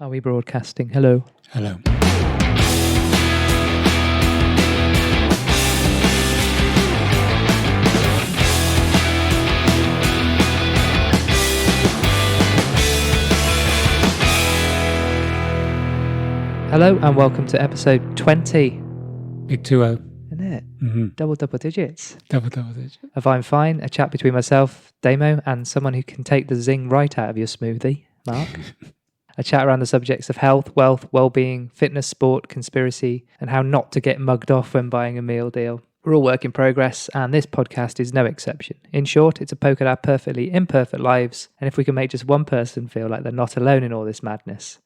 Are we broadcasting? Hello. Hello. Hello and welcome to episode 20. Big 2-0. Isn't it? Mm-hmm. Double digits. Double digit. Of I'm Fine, a chat between myself, Damo, and someone who can take the zing right out of your smoothie, Mark. A chat around the subjects of health, wealth, well-being, fitness, sport, conspiracy, and how not to get mugged off when buying a meal deal. We're all work in progress, and this podcast is no exception. In short, it's a poke at our perfectly imperfect lives, and if we can make just one person feel like they're not alone in all this madness,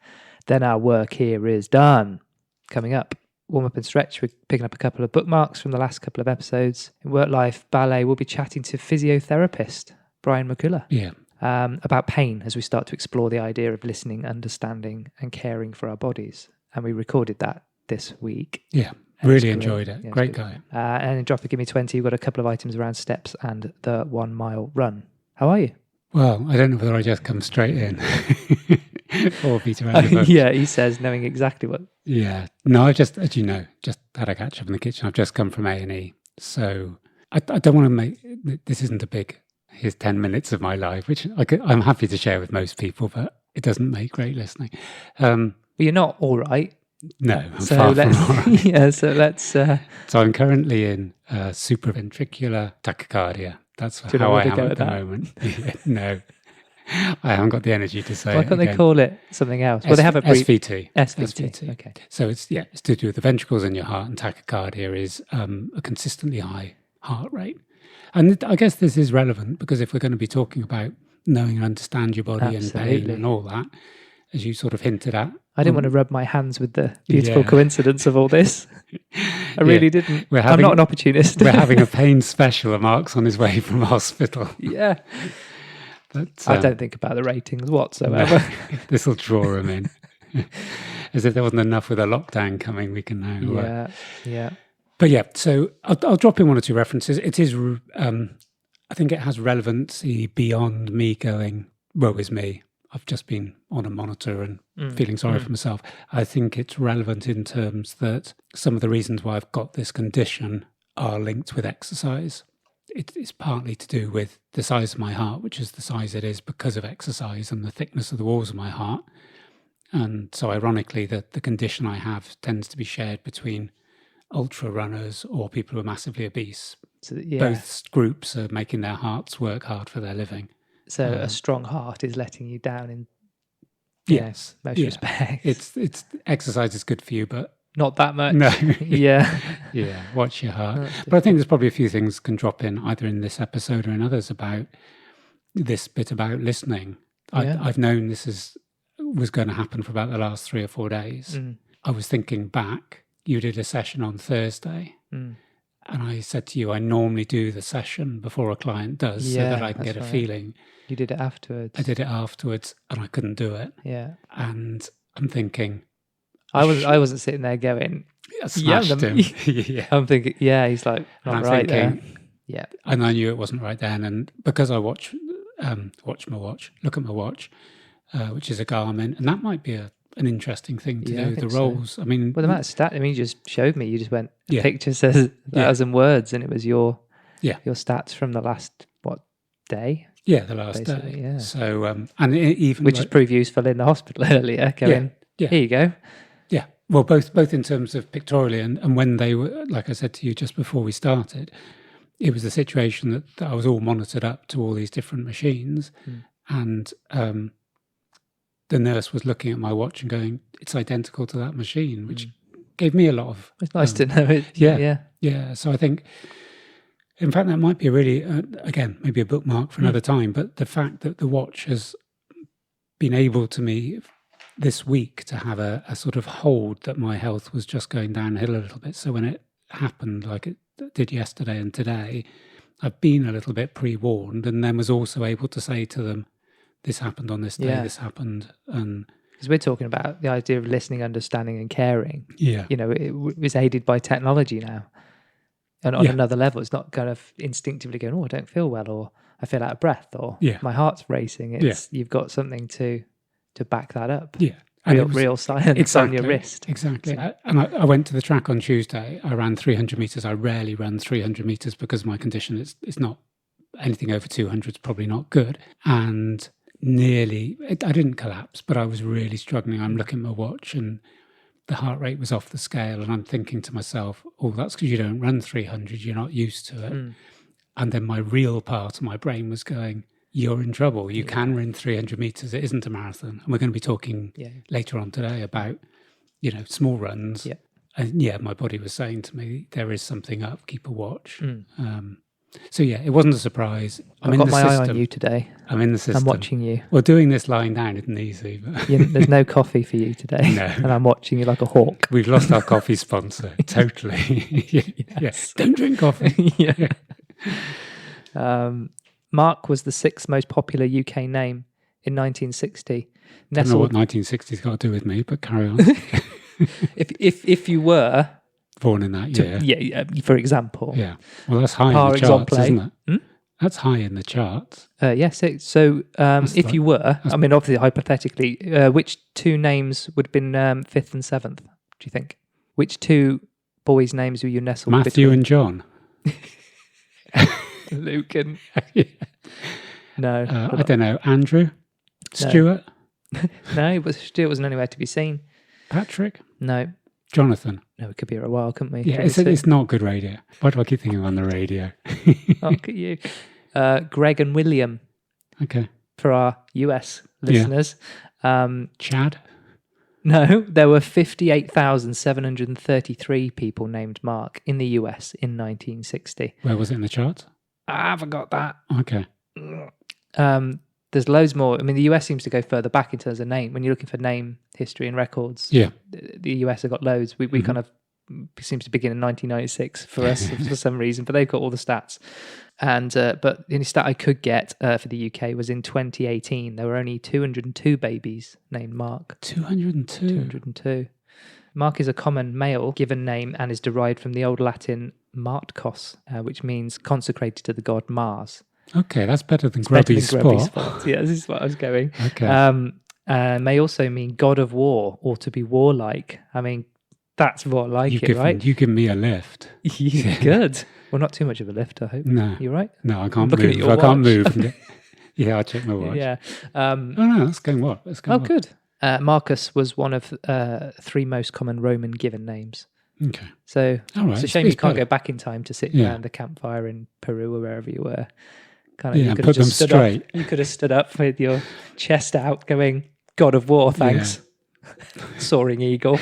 then our work here is done. Coming up, warm up and stretch. We're picking up a couple of bookmarks from the last couple of episodes. In Work Life Ballet, we'll be chatting to physiotherapist Bryan McCullough. Yeah. About pain as we start to explore the idea of listening, understanding and caring for our bodies. And we recorded that this week. Yeah, really enjoyed it. Yeah, great guy. And in Drop It Give Me 20, we've got a couple of items around steps and the 1 mile run. How are you? Well, I don't know whether I just come straight in or beat around the bush. Yeah, he says, knowing exactly what. Yeah. No, I just, as you know, just had a catch up in the kitchen. I've just come from A&E. So I don't want to make, this isn't a big, here's 10 minutes of my life, which I'm happy to share with most people, but it doesn't make great listening. Well, you're not all right. No, I'm far from all right. Yeah, so let's... So I'm currently in supraventricular tachycardia. That's how I am at the moment. No, I haven't got the energy to say. Why can't they call it something else? Well, they have a brief... SVT. SVT. Okay. So it's to do with the ventricles in your heart, and tachycardia is a consistently high heart rate. And I guess this is relevant because if we're going to be talking about knowing and understand your body and pain and all that, as you sort of hinted at. I didn't want to rub my hands with the beautiful coincidence of all this. I really didn't. I'm not an opportunist. We're having a pain special, and Mark's on his way from hospital. Yeah. But, I don't think about the ratings whatsoever. No, this will draw him in. As if there wasn't enough with a lockdown coming, we can now... Yeah. But yeah, so I'll drop in one or two references. It is, I think it has relevancy beyond me going, woe is me. I've just been on a monitor and feeling sorry for myself. I think it's relevant in terms that some of the reasons why I've got this condition are linked with exercise. It's partly to do with the size of my heart, which is the size it is because of exercise and the thickness of the walls of my heart. And so ironically, the condition I have tends to be shared between ultra runners or people who are massively obese. So, both groups are making their hearts work hard for their living. So a strong heart is letting you down in most respects. It's exercise is good for you, but not that much. No. Yeah. Watch your heart. But I think there's probably a few things can drop in either in this episode or in others about this bit about listening. I've known this was going to happen for about the last 3 or 4 days. I was thinking back. You did a session on Thursday, and I said to you, I normally do the session before a client does so that I can get a feeling. You did it afterwards. I did it afterwards, and I couldn't do it. Yeah. And I'm thinking... I wasn't sitting there going... I smashed him. Yeah. I'm thinking, he's like, not right there. Yeah. And I knew it wasn't right then, and because I look at my watch, which is a Garmin, and that might be an interesting thing to do. The roles, so. I mean... Well, the amount of stats, you just showed me. You just went, the picture says 1,000 words, and it was your stats from the last, day? Yeah, the last day. Yeah. So, and even... Which has proved useful in the hospital earlier, going, here you go. Yeah. Well, both in terms of pictorially and when they were, like I said to you just before we started, it was the situation that I was all monitored up to all these different machines, and... the nurse was looking at my watch and going, it's identical to that machine, which gave me a lot of... It's nice to know it. Yeah. So I think, in fact, that might be a really, again, maybe a bookmark for another time, but the fact that the watch has been able to me this week to have a sort of hold that my health was just going downhill a little bit. So when it happened, like it did yesterday and today, I've been a little bit pre-warned, and then was also able to say to them, this happened on this day, this happened. Because we're talking about the idea of listening, understanding and caring. Yeah. It was aided by technology now. And on another level, it's not kind of instinctively going, I don't feel well, or I feel out of breath, or my heart's racing. You've got something to back that up. Yeah. real science on your wrist. Exactly. And I went to the track on Tuesday. I ran 300 meters. I rarely run 300 meters because of my condition. It's not anything over 200 is probably not good. And I didn't collapse, but I was really struggling. I'm looking at my watch and the heart rate was off the scale. And I'm thinking to myself, oh, that's because you don't run 300. You're not used to it. And then my real part of my brain was going, you're in trouble. You can run 300 meters. It isn't a marathon. And we're going to be talking later on today about, small runs. Yeah. And my body was saying to me, there is something up, keep a watch. So it wasn't a surprise. I've got my eye on you today. I'm in the system. I'm watching you. Well, doing this lying down isn't easy. But there's no coffee for you today. No. And I'm watching you like a hawk. We've lost our coffee sponsor. Totally. Yes. Don't drink coffee. Mark was the 6th most popular UK name in 1960. I don't know what 1960's got to do with me, but carry on. if you were born in that year, for example, well, that's high in the charts, isn't it? That's high in the charts. Yes. So, if you were, I mean, obviously, hypothetically, which two names would have been 5th and 7th? Do you think? Which two boys' names were you nestled Matthew between? and John. Luke and no, I don't know. Andrew, Stuart. No, but Stuart wasn't anywhere to be seen. Patrick. No. Jonathan. No, we could be a while, couldn't we? Yeah, it's not good radio. Why do I keep thinking on the radio? Look at you. Greg and William. Okay. For our US listeners. Chad. No, there were 58,733 people named Mark in the US in 1960. Where was it in the charts? I haven't got that. Okay. There's loads more. I mean, the US seems to go further back in terms of name. When you're looking for name history and records, the US have got loads. We kind of seems to begin in 1996 for us for some reason, but they've got all the stats. And but the only stat I could get for the UK was in 2018. There were only 202 babies named Mark. 202. 202. Mark is a common male given name and is derived from the Old Latin Martkos, which means consecrated to the god Mars. Okay, that's better than Grubby Spot. Yeah, this is what I was going. Okay. May also mean god of war or to be warlike. I mean, that's what right? You give me a lift. Good. Well, not too much of a lift, I hope. No. You're right? No, I can't move. I can't move. Yeah, I'll check my watch. Yeah. No, that's going well. Good. Marcus was one of 3 most common Roman given names. Okay. So it's a shame you can't go back in time to sit around the campfire in Peru or wherever you were. And put them straight. You could have stood up with your chest out going, God of War, thanks. Yeah. Soaring eagle.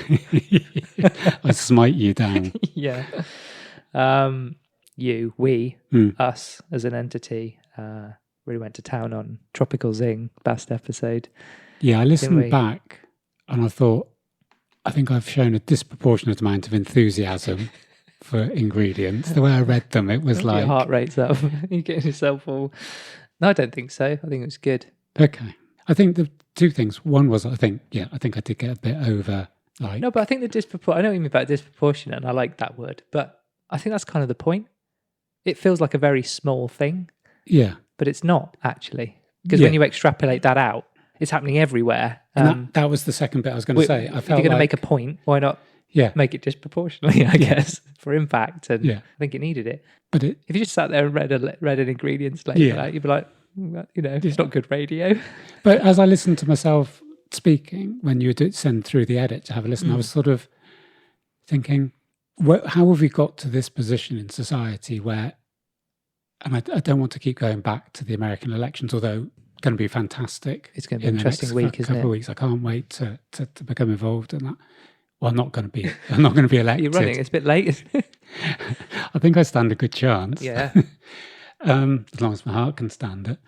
I smite you down. Yeah. Us as an entity, really went to town on Tropical Zing, last episode. Yeah, I listened back and I thought, I think I've shown a disproportionate amount of enthusiasm for ingredients. The way I read them, it was like... Your heart rate's up. You're getting yourself all... No, I don't think so. I think it was good. Okay. I think the 2 things. One was, I think I did get a bit over... No, but I think the disproportionate... I know what you mean about disproportionate, and I like that word, but I think that's kind of the point. It feels like a very small thing. Yeah. But it's not, actually. Because when you extrapolate that out, it's happening everywhere. That was the second bit I was going to say. If you're going to make a point, why not make it disproportionately, I guess, for impact? And I think it needed it. But if you just sat there and read an ingredients label, you'd be like, it's not good radio. But as I listened to myself speaking, when you would send through the edit to have a listen, I was sort of thinking, how have we got to this position in society where, and I don't want to keep going back to the American elections, although going to be fantastic. It's going to be an interesting week, isn't it? Couple of weeks. I can't wait to become involved in that. Well, I'm not going to be elected. You're running. It's a bit late. I think I stand a good chance. Yeah. As long as my heart can stand it.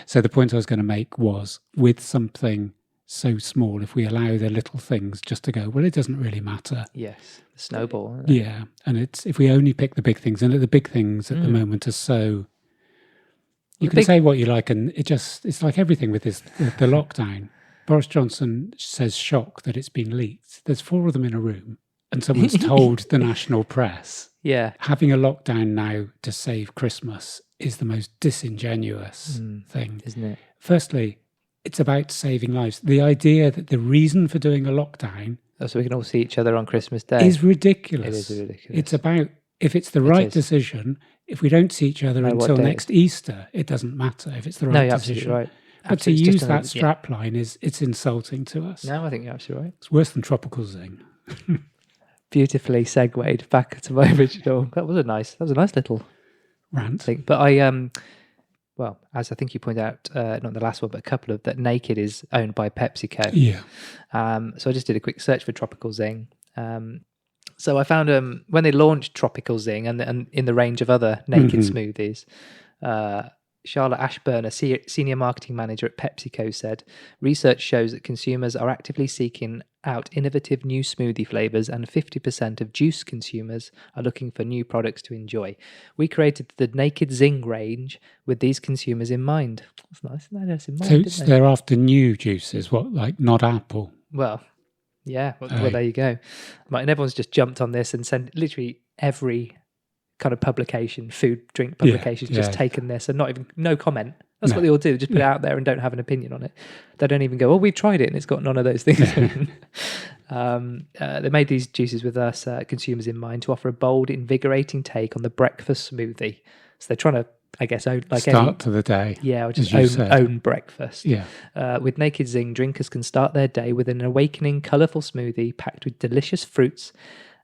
So the point I was going to make was, with something so small, if we allow the little things just to go, well, it doesn't really matter. Yes, the snowball. Yeah, and it's if we only pick the big things, and the big things at the moment are so... You can say what you like, and it's like everything with the lockdown. Boris Johnson says shock that it's been leaked. There's 4 of them in a room, and someone's told the national press, having a lockdown now to save Christmas is the most disingenuous thing. Isn't it? Firstly, it's about saving lives. The idea that the reason for doing a lockdown So we can all see each other on Christmas Day. is ridiculous. It is ridiculous. It's about, if it's the right decision, if we don't see each other until next Easter, it doesn't matter if it's the right decision. Right. But to use that strapline it's insulting to us. No, I think you're absolutely right. It's worse than tropical zing. Beautifully segued back to my original. That was a nice little rant thing. But well, as I think you pointed out, not the last one, but a couple of that, Naked is owned by PepsiCo. Yeah. So I just did a quick search for Tropical Zing. So I found when they launched Tropical Zing and in the range of other naked smoothies, Charlotte Ashburn, a senior marketing manager at PepsiCo, said, research shows that consumers are actively seeking out innovative new smoothie flavors, and 50% of juice consumers are looking for new products to enjoy. We created the Naked Zing range with these consumers in mind. That's nice. That's in mind, so they're after new juices, like not apple? Well, yeah. Well, there you go. Right, and everyone's just jumped on this and sent literally every kind of publication, food, drink publications, just taken this and no comment. That's what they all do. Just put it out there and don't have an opinion on it. They don't even go, we've tried it and it's got none of those things. They made these juices with us consumers in mind to offer a bold, invigorating take on the breakfast smoothie. So they're trying to, I guess, start to the day. Yeah, or just own breakfast. Yeah. With Naked Zing, drinkers can start their day with an awakening, colourful smoothie packed with delicious fruits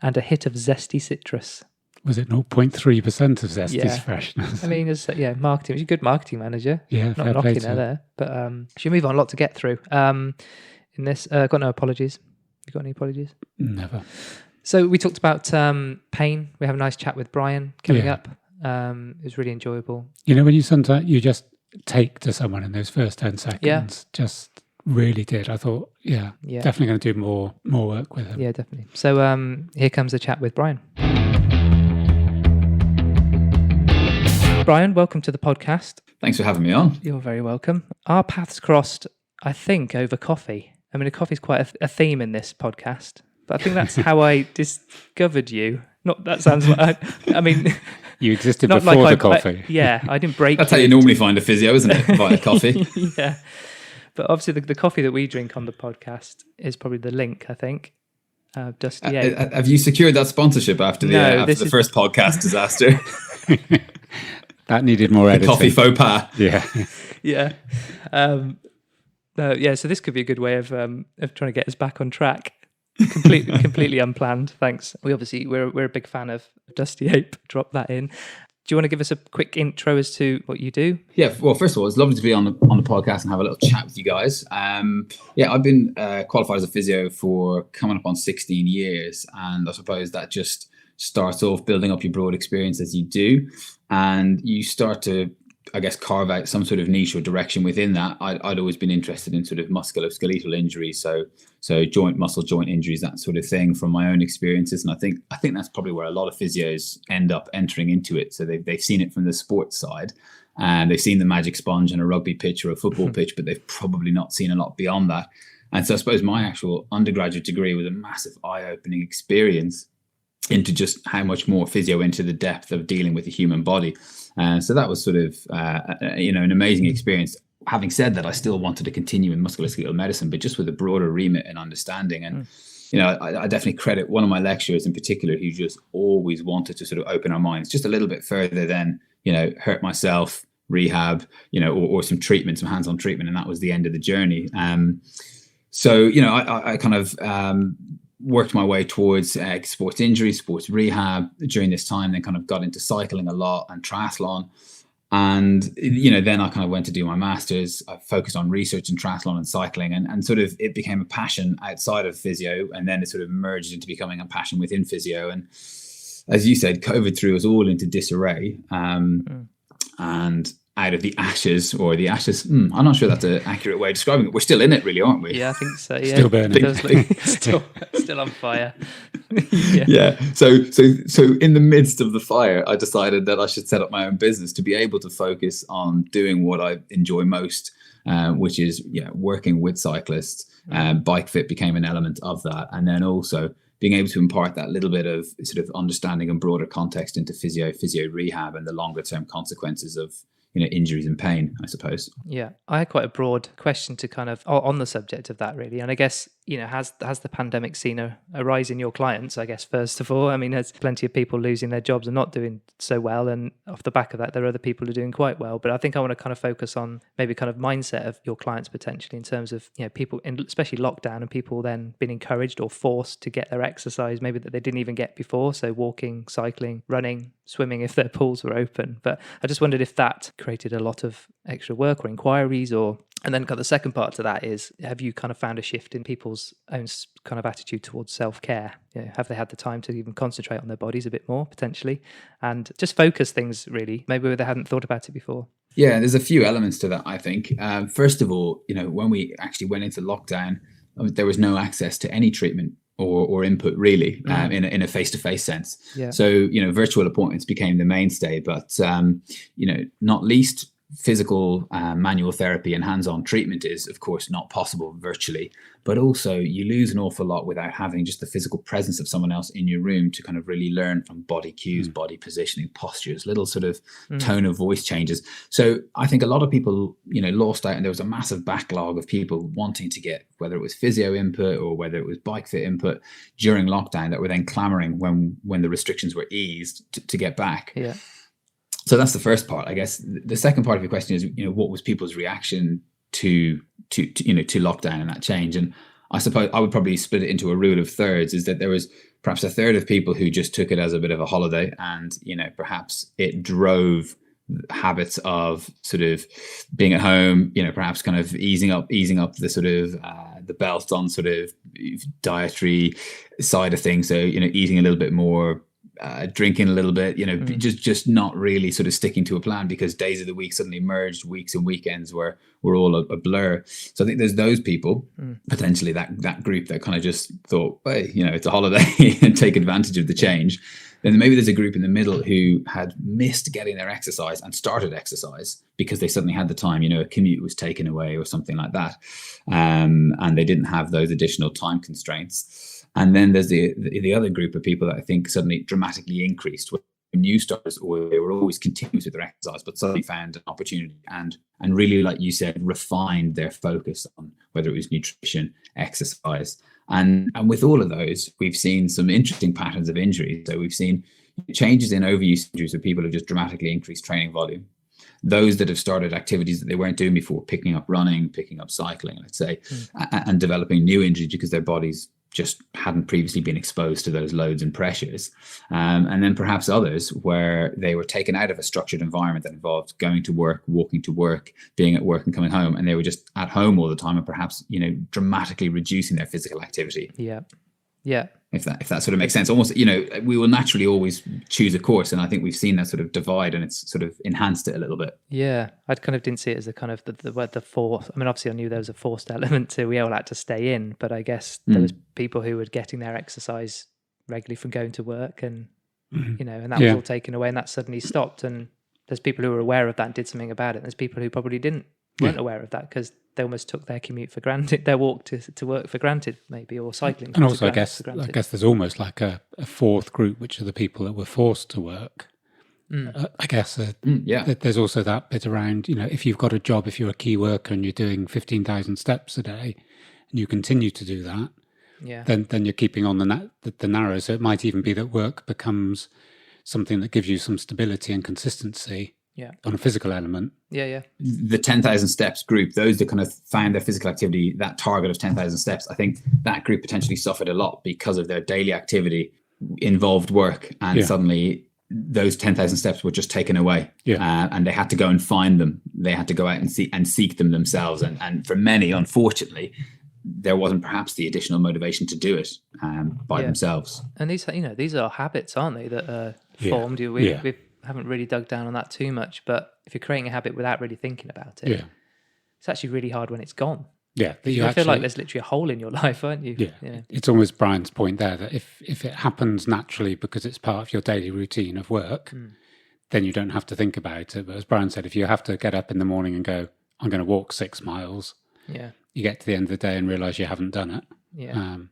and a hit of zesty citrus. Was it 0.3% of Zesty's freshness? I mean, marketing. She's a good marketing manager. Yeah, not knocking her there. But she'll move on. A lot to get through. In this, got no apologies. You got any apologies? Never. So we talked about pain. We have a nice chat with Bryan coming up. It was really enjoyable. You know, when you just take to someone in those first 10 seconds, just really did. I thought, definitely going to do more work with him. Yeah, definitely. So here comes the chat with Bryan. Bryan, welcome to the podcast. Thanks for having me on. You're very welcome. Our paths crossed, I think, over coffee. I mean, coffee is quite a theme in this podcast, but I think that's how I discovered you. Not that sounds like, I mean... You existed before the coffee. I didn't break That's how you normally find a physio, isn't it? Via coffee. Yeah. But obviously the coffee that we drink on the podcast is probably the link, I think. Dusty Ape. Have you secured that sponsorship after the first podcast disaster? That needed more editing. Coffee faux pas. Yeah. Yeah. So this could be a good way of trying to get us back on track. Completely unplanned. Thanks. We're a big fan of Dusty Ape. Drop that in. Do you want to give us a quick intro as to what you do? Yeah. Well, first of all, it's lovely to be on the podcast and have a little chat with you guys. I've been qualified as a physio for coming up on 16 years, and I suppose that just starts off building up your broad experience as you do, and you start to, I guess, carve out some sort of niche or direction within that. I'd always been interested in sort of musculoskeletal injuries, so joint, muscle, joint injuries, that sort of thing from my own experiences. And I think that's probably where a lot of physios end up entering into it. So they've seen it from the sports side, and they've seen the magic sponge on a rugby pitch or a football pitch, but they've probably not seen a lot beyond that. And so I suppose my actual undergraduate degree was a massive eye-opening experience into just how much more physio into the depth of dealing with the human body. So that was sort of, an amazing experience. Having said that, I still wanted to continue in musculoskeletal medicine, but just with a broader remit and understanding. And, I definitely credit one of my lecturers in particular who just always wanted to sort of open our minds just a little bit further than, hurt myself, rehab, or some treatment, some hands-on treatment. And that was the end of the journey. I kind of worked my way towards sports injury, sports rehab during this time, then kind of got into cycling a lot and triathlon. And, then I kind of went to do my master's. I focused on research in triathlon and cycling, and sort of it became a passion outside of physio. And then it sort of merged into becoming a passion within physio. And as you said, COVID threw us all into disarray. And out of the ashes, I'm not sure that's an accurate way of describing it. We're still in it, really, aren't we? Yeah, I think so. Yeah. Still burning. Still on fire. Yeah. So in the midst of the fire, I decided that I should set up my own business to be able to focus on doing what I enjoy most, which is working with cyclists. Bike fit became an element of that, and then also being able to impart that little bit of sort of understanding and broader context into physio rehab and the longer term consequences of injuries and pain, I suppose. Yeah, I had quite a broad question to kind of on the subject of that, really. And I guess, has the pandemic seen a rise in your clients, I guess, first of all? I mean, there's plenty of people losing their jobs and not doing so well. And off the back of that, there are other people who are doing quite well. But I think I want to kind of focus on maybe kind of mindset of your clients potentially in terms of, people, especially lockdown, and people then being encouraged or forced to get their exercise maybe that they didn't even get before. So walking, cycling, running, swimming if their pools were open. But I just wondered if that created a lot of extra work or inquiries, and then the second part to that is, have you kind of found a shift in people's own kind of attitude towards self-care? Have they had the time to even concentrate on their bodies a bit more potentially and just focus things really, maybe where they hadn't thought about it before? Yeah, there's a few elements to that, I think. First of all, when we actually went into lockdown, there was no access to any treatment or input really in a face-to-face sense. Yeah. So, virtual appointments became the mainstay, but, not least physical manual therapy and hands-on treatment is, of course, not possible virtually, but also you lose an awful lot without having just the physical presence of someone else in your room to kind of really learn from body cues, body positioning, postures, little sort of tone of voice changes. So I think a lot of people, lost out, and there was a massive backlog of people wanting to get, whether it was physio input or whether it was bike fit input during lockdown, that were then clamoring when the restrictions were eased to get back. Yeah. So that's the first part, I guess. The second part of your question is, what was people's reaction to lockdown and that change? And I suppose I would probably split it into a rule of thirds, is that there was perhaps a third of people who just took it as a bit of a holiday, and, perhaps it drove habits of sort of being at home, perhaps kind of easing up the sort of the belt on sort of dietary side of things. So, eating a little bit more, drinking a little bit, just not really sort of sticking to a plan, because days of the week suddenly merged, weeks and weekends were all a blur. So I think there's those people, potentially that group that kind of just thought, hey, it's a holiday and take advantage of the change. Then maybe there's a group in the middle who had missed getting their exercise and started exercise because they suddenly had the time, a commute was taken away or something like that. And they didn't have those additional time constraints. And then there's the other group of people that I think suddenly dramatically increased when new starters, or they were always continuous with their exercise, but suddenly found an opportunity and really, like you said, refined their focus on whether it was nutrition, exercise. And with all of those, we've seen some interesting patterns of injury. So we've seen changes in overuse injuries where people have just dramatically increased training volume. Those that have started activities that they weren't doing before, picking up running, picking up cycling, let's say, and developing new injuries because their bodies just hadn't previously been exposed to those loads and pressures. And then perhaps others where they were taken out of a structured environment that involved going to work, walking to work, being at work and coming home, and they were just at home all the time, and perhaps, dramatically reducing their physical activity. Yeah. Yeah. If that sort of makes sense. Almost, we will naturally always choose a course, and I think we've seen that sort of divide, and it's sort of enhanced it a little bit. Yeah, I kind of didn't see it as a kind of the force. I mean, obviously I knew there was a forced element to we all had to stay in, but I guess there was people who were getting their exercise regularly from going to work, and and that was all taken away, and that suddenly stopped. And there's people who were aware of that and did something about it. And there's people who probably weren't aware of that because they almost took their commute for granted, their walk to work for granted, maybe, or cycling. And also, I guess there's almost like a fourth group, which are the people that were forced to work. I guess there's also that bit around, if you've got a job, if you're a key worker and you're doing 15,000 steps a day, and you continue to do that, then you're keeping on the narrow. So it might even be that work becomes something that gives you some stability and consistency. Yeah, on a physical element. Yeah. The 10,000 steps group, those that kind of found their physical activity, that target of 10,000 steps, I think that group potentially suffered a lot because of their daily activity involved work, and suddenly those 10,000 steps were just taken away. And they had to go and find them. They had to go out and seek them themselves. And for many, unfortunately, there wasn't perhaps the additional motivation to do it by themselves. And these are habits, aren't they, that are formed? We haven't really dug down on that too much, but if you're creating a habit without really thinking about it, it's actually really hard when it's gone. Yeah, you feel like there's literally a hole in your life, aren't you? Yeah. It's almost Brian's point there that if it happens naturally because it's part of your daily routine of work, then you don't have to think about it. But as Brian said, if you have to get up in the morning and go, I'm going to walk 6 miles, you get to the end of the day and realise you haven't done it.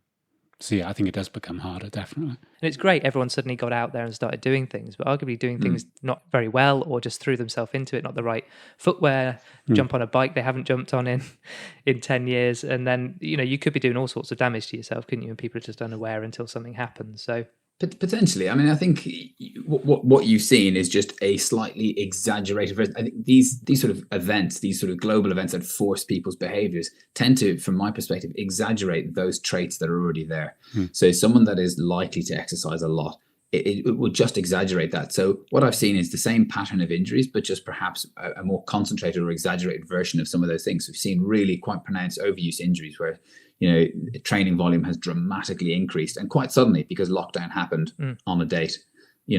So yeah, I think it does become harder, definitely. And it's great everyone suddenly got out there and started doing things, but arguably doing things not very well, or just threw themselves into it, not the right footwear, jump on a bike they haven't jumped on in 10 years. And then, you could be doing all sorts of damage to yourself, couldn't you? And people are just unaware until something happens. So potentially, I mean, I think what you've seen is just a slightly exaggerated version. I think these sort of events, these sort of global events that force people's behaviors, tend to, from my perspective, exaggerate those traits that are already there. So someone that is likely to exercise a lot, it will just exaggerate that. So what I've seen is the same pattern of injuries, but just perhaps a more concentrated or exaggerated version of some of those things. We've seen really quite pronounced overuse injuries where training volume has dramatically increased, and quite suddenly, because lockdown happened on a date,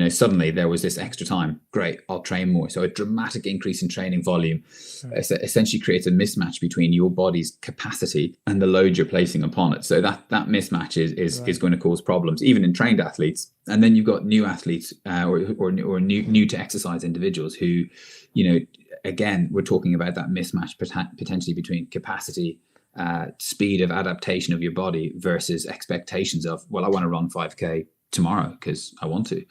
suddenly there was this extra time. Great, I'll train more. So a dramatic increase in training volume essentially creates a mismatch between your body's capacity and the load you're placing upon it. So that mismatch is going to cause problems, even in trained athletes. And then you've got new athletes or new to exercise individuals who, again, we're talking about that mismatch potentially between capacity, speed of adaptation of your body versus expectations of, well, I want to run 5K tomorrow because I want to.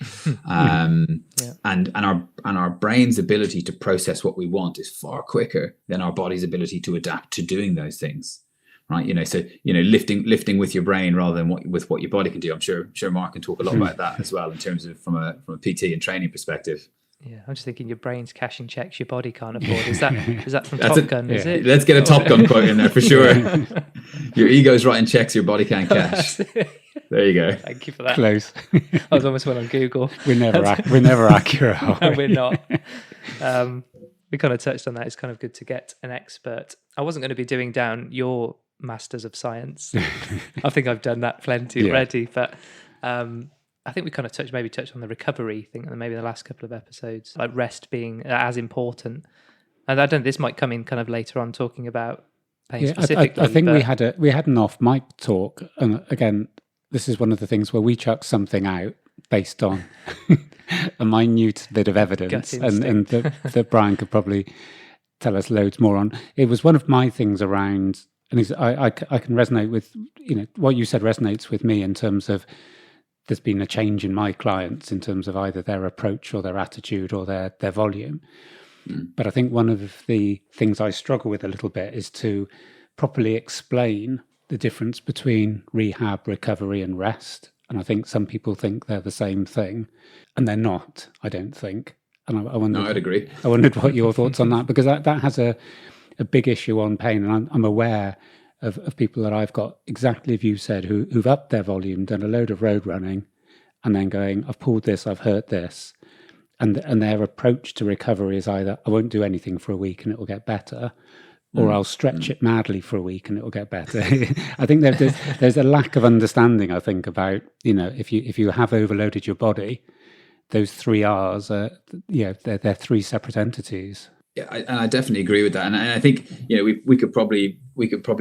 And our brain's ability to process what we want is far quicker than our body's ability to adapt to doing those things. Right. So, lifting with your brain rather than with what your body can do. I'm sure Mark can talk a lot about that as well in terms of from a PT and training perspective. Yeah, I'm just thinking your brain's cashing checks your body can't afford. Is that from Top Gun? Is it? Let's get a Top Gun quote in there for sure. Your ego's writing checks your body can't cash. There you go. Thank you for that. Close. I was almost went on Google. We're never accurate. No, we're not. We kind of touched on that. It's kind of good to get an expert. I wasn't going to be doing down your Masters of Science. I think I've done that plenty already, but I think we kind of touched on the recovery thing, and maybe the last couple of episodes, like rest being as important. And I don't know, this might come in kind of later on talking about pain specifically. I think we had an off mic talk, and again, this is one of the things where we chuck something out based on a minute bit of evidence, and that Brian could probably tell us loads more on. It was one of my things around, and I can resonate with, what you said resonates with me in terms of there's been a change in my clients in terms of either their approach or their attitude or their volume. But I think one of the things I struggle with a little bit is to properly explain the difference between rehab, recovery and rest. And I think some people think they're the same thing, and they're not, I don't think. And I wondered, I'd agree. I wondered what your thoughts on that, because that has a big issue on pain. And I'm aware of people that I've got, exactly as you said, who've upped their volume, done a load of road running, and then going, I've pulled this, I've hurt this. And their approach to recovery is either, I won't do anything for a week and it will get better, or I'll stretch it madly for a week and it will get better. I think there's a lack of understanding, I think, about, if you have overloaded your body, those 3 R's are, they're three separate entities. Yeah, I definitely agree with that, and I think we could probably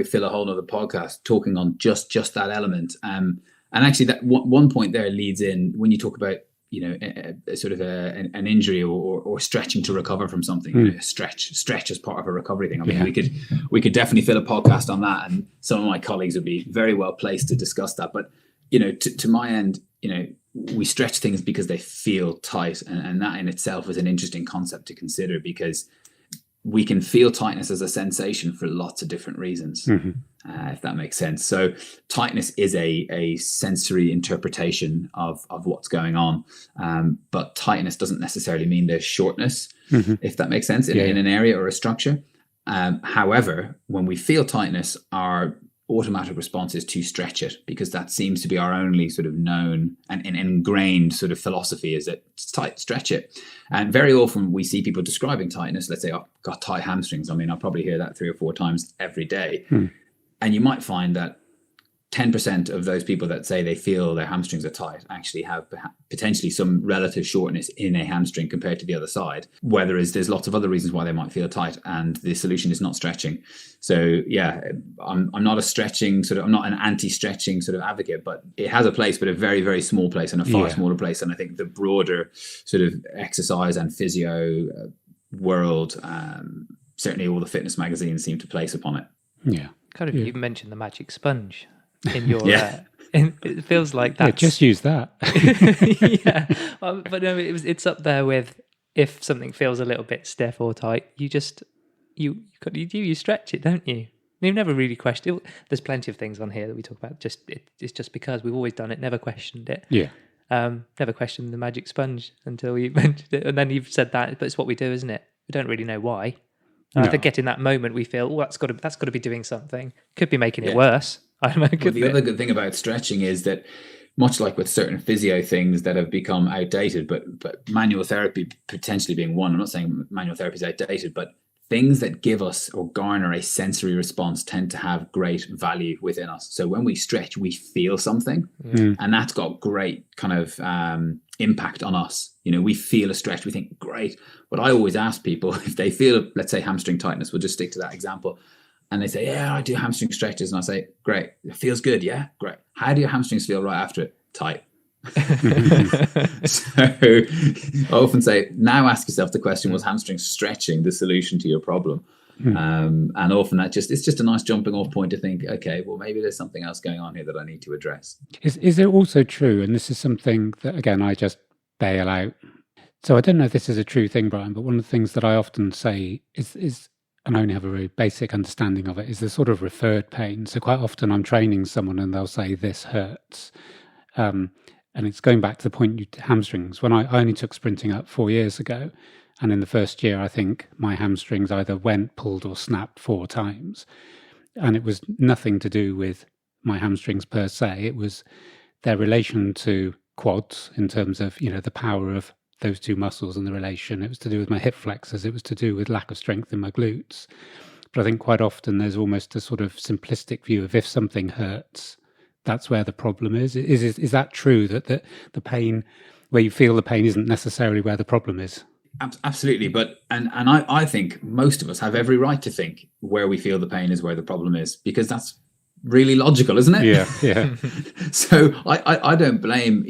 fill a whole other podcast talking on just that element. And actually, that one point there leads in when you talk about a sort of an injury or stretching to recover from something. Stretch as part of a recovery thing. I mean, we could definitely fill a podcast on that, and some of my colleagues would be very well placed to discuss that. But to my end, we stretch things because they feel tight, and that in itself is an interesting concept to consider, because we can feel tightness as a sensation for lots of different reasons, if that makes sense. So tightness is a sensory interpretation of what's going on, but tightness doesn't necessarily mean there's shortness, if that makes sense, in an area or a structure. However, when we feel tightness, our automatic response is to stretch it, because that seems to be our only sort of known and ingrained sort of philosophy, is that it's tight, stretch it. And very often we see people describing tightness. Let's say, I've got tight hamstrings. I mean, I'll probably hear that 3 or 4 times every day. And you might find that 10% of those people that say they feel their hamstrings are tight actually have potentially some relative shortness in a hamstring compared to the other side. Whereas there's lots of other reasons why they might feel tight, and the solution is not stretching. So yeah, I'm not I'm not an anti-stretching sort of advocate, but it has a place, but a very, very small place, and a far smaller place. And I think the broader sort of exercise and physio world, certainly all the fitness magazines seem to place upon it. Yeah. Kind of, you mentioned the magic sponge in your And it feels like Yeah, that's just use that. yeah. But no, it's up there with if something feels a little bit stiff or tight, you stretch it, don't you? You've never really questioned it. There's plenty of things on here that we talk about. It's just because we've always done it, never questioned it. Yeah. Never questioned the magic sponge until you mentioned it, and then you've said that. But it's what we do, isn't it? We don't really know why. And I think in that moment we feel, that's got to be doing something. Could be making it worse. I don't know. Well, the other good thing about stretching is that, much like with certain physio things that have become outdated, but manual therapy potentially being one. I'm not saying manual therapy is outdated, but things that give us or garner a sensory response tend to have great value within us. So when we stretch, we feel something, and that's got great kind of impact on us. You know, we feel a stretch, we think, great. But I always ask people if they feel, let's say, hamstring tightness, we'll just stick to that example. And they say, yeah, I do hamstring stretches. And I say, great, it feels good. Yeah, great. How do your hamstrings feel right after it? Tight. So I often say, now ask yourself the question, was hamstring stretching the solution to your problem? And often it's just a nice jumping off point to think, okay, well, maybe there's something else going on here that I need to address. Is it also true, and this is something that, again, I just bail out. So I don't know if this is a true thing, Brian, but one of the things that I often say is and I only have a very basic understanding of it, is the sort of referred pain. So quite often I'm training someone and they'll say, this hurts. And it's going back to the point, hamstrings. When I only took sprinting up 4 years ago, and in the first year, I think my hamstrings either went, pulled or snapped 4 times. And it was nothing to do with my hamstrings per se. It was their relation to quads in terms of, the power of those 2 muscles and the relation. It was to do with my hip flexors. It was to do with lack of strength in my glutes. But I think quite often there's almost a sort of simplistic view of if something hurts, that's where the problem is. Is that true, that the pain, where you feel the pain, isn't necessarily where the problem is? Absolutely. But and I think most of us have every right to think where we feel the pain is where the problem is, because that's really logical, isn't it? Yeah. So I don't blame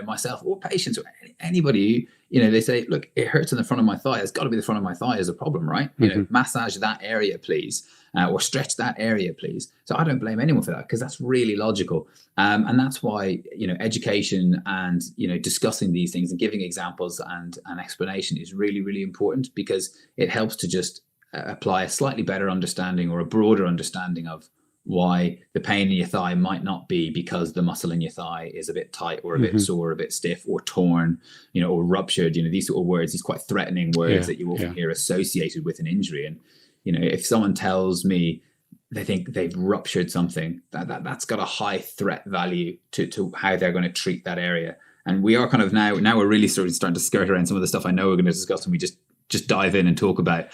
myself or patients or anybody. They say, look, it hurts in the front of my thigh. It's got to be the front of my thigh is a problem, right? Massage that area, please, or stretch that area, please. So I don't blame anyone for that, because that's really logical, and that's why education and discussing these things and giving examples and an explanation is really, really important, because it helps to just apply a slightly better understanding or a broader understanding of why the pain in your thigh might not be because the muscle in your thigh is a bit tight or a bit sore, or a bit stiff or torn, or ruptured. These sort of words, these quite threatening words that you often hear associated with an injury. And, if someone tells me they think they've ruptured something, that's got a high threat value to how they're going to treat that area. And we are kind of now we're really starting to skirt around some of the stuff I know we're going to discuss, and we just dive in and talk about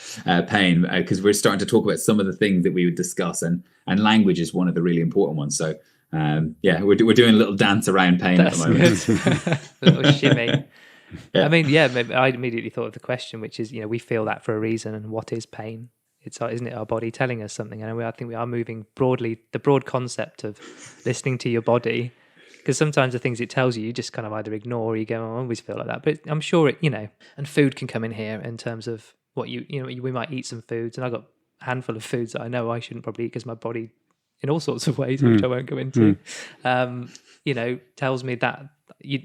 pain, because we're starting to talk about some of the things that we would discuss, and language is one of the really important ones. So we're doing a little dance around pain at the moment. A little shimmy. I mean, I immediately thought of the question, which is, we feel that for a reason, and what is pain? Isn't it our body telling us something? And I think we are moving broadly, the broad concept of listening to your body. Because sometimes the things it tells you just kind of either ignore, or you go, I always feel like that. But I'm sure and food can come in here in terms of what we might eat some foods. And I've got a handful of foods that I know I shouldn't probably eat, because my body, in all sorts of ways, which I won't go into, tells me that you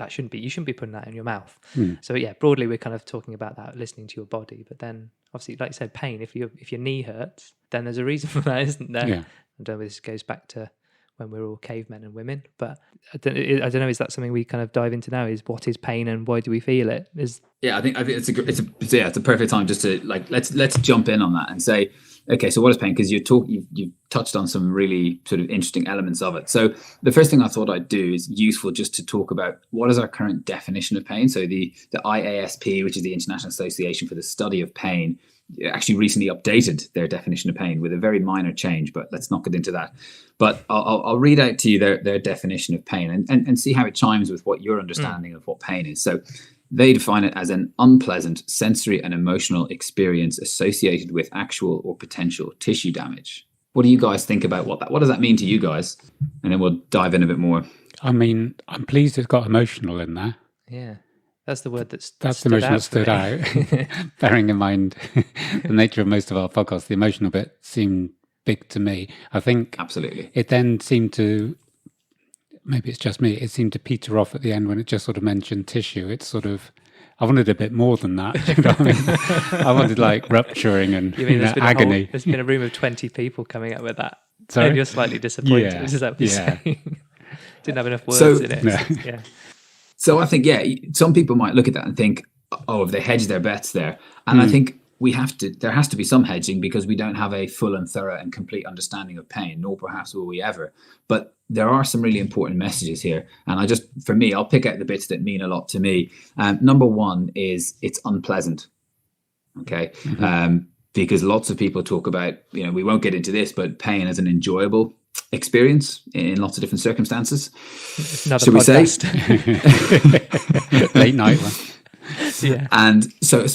shouldn't be putting that in your mouth. So broadly we're kind of talking about that, listening to your body. But then obviously, like you said, pain, if your knee hurts, then there's a reason for that, isn't there? Yeah. I don't know if this goes back to when we're all cavemen and women, but I don't know. Is that something we kind of dive into now? Is what is pain and why do we feel it? I think it's a perfect time just to let's jump in on that and say, okay, so what is pain? Because you've touched on some really sort of interesting elements of it. So the first thing I thought I'd do is useful just to talk about what is our current definition of pain. So the IASP, which is the International Association for the Study of Pain, actually recently updated their definition of pain with a very minor change, but let's not get into that. But I'll read out to you their definition of pain and see how it chimes with what your understanding of what pain is. So they define it as an unpleasant sensory and emotional experience associated with actual or potential tissue damage. What do you guys think about what does that mean to you guys? And then we'll dive in a bit more. I mean, I'm pleased it's got emotional in there. Yeah. That's the word that's the emotion that stood out. Bearing in mind the nature of most of our podcasts, the emotional bit seemed big to me. I think absolutely it then seemed to maybe it's just me, it seemed to peter off at the end when it just sort of mentioned tissue. It's sort of, I wanted a bit more than that. You know what I mean? I wanted like rupturing and agony. There's been a room of 20 people coming up with that. Sorry? And you're slightly disappointed. Yeah. Is that what you're saying? Didn't have enough words in it. No. Yeah. So I think, some people might look at that and think, oh, have they hedged their bets there? And I think there has to be some hedging, because we don't have a full and thorough and complete understanding of pain, nor perhaps will we ever. But there are some really important messages here. And for me, I'll pick out the bits that mean a lot to me. Number one is it's unpleasant. Okay. Because lots of people talk about, we won't get into this, but pain as an enjoyable experience in lots of different circumstances. Another Should podcast. We say? Late night one. Yeah. And so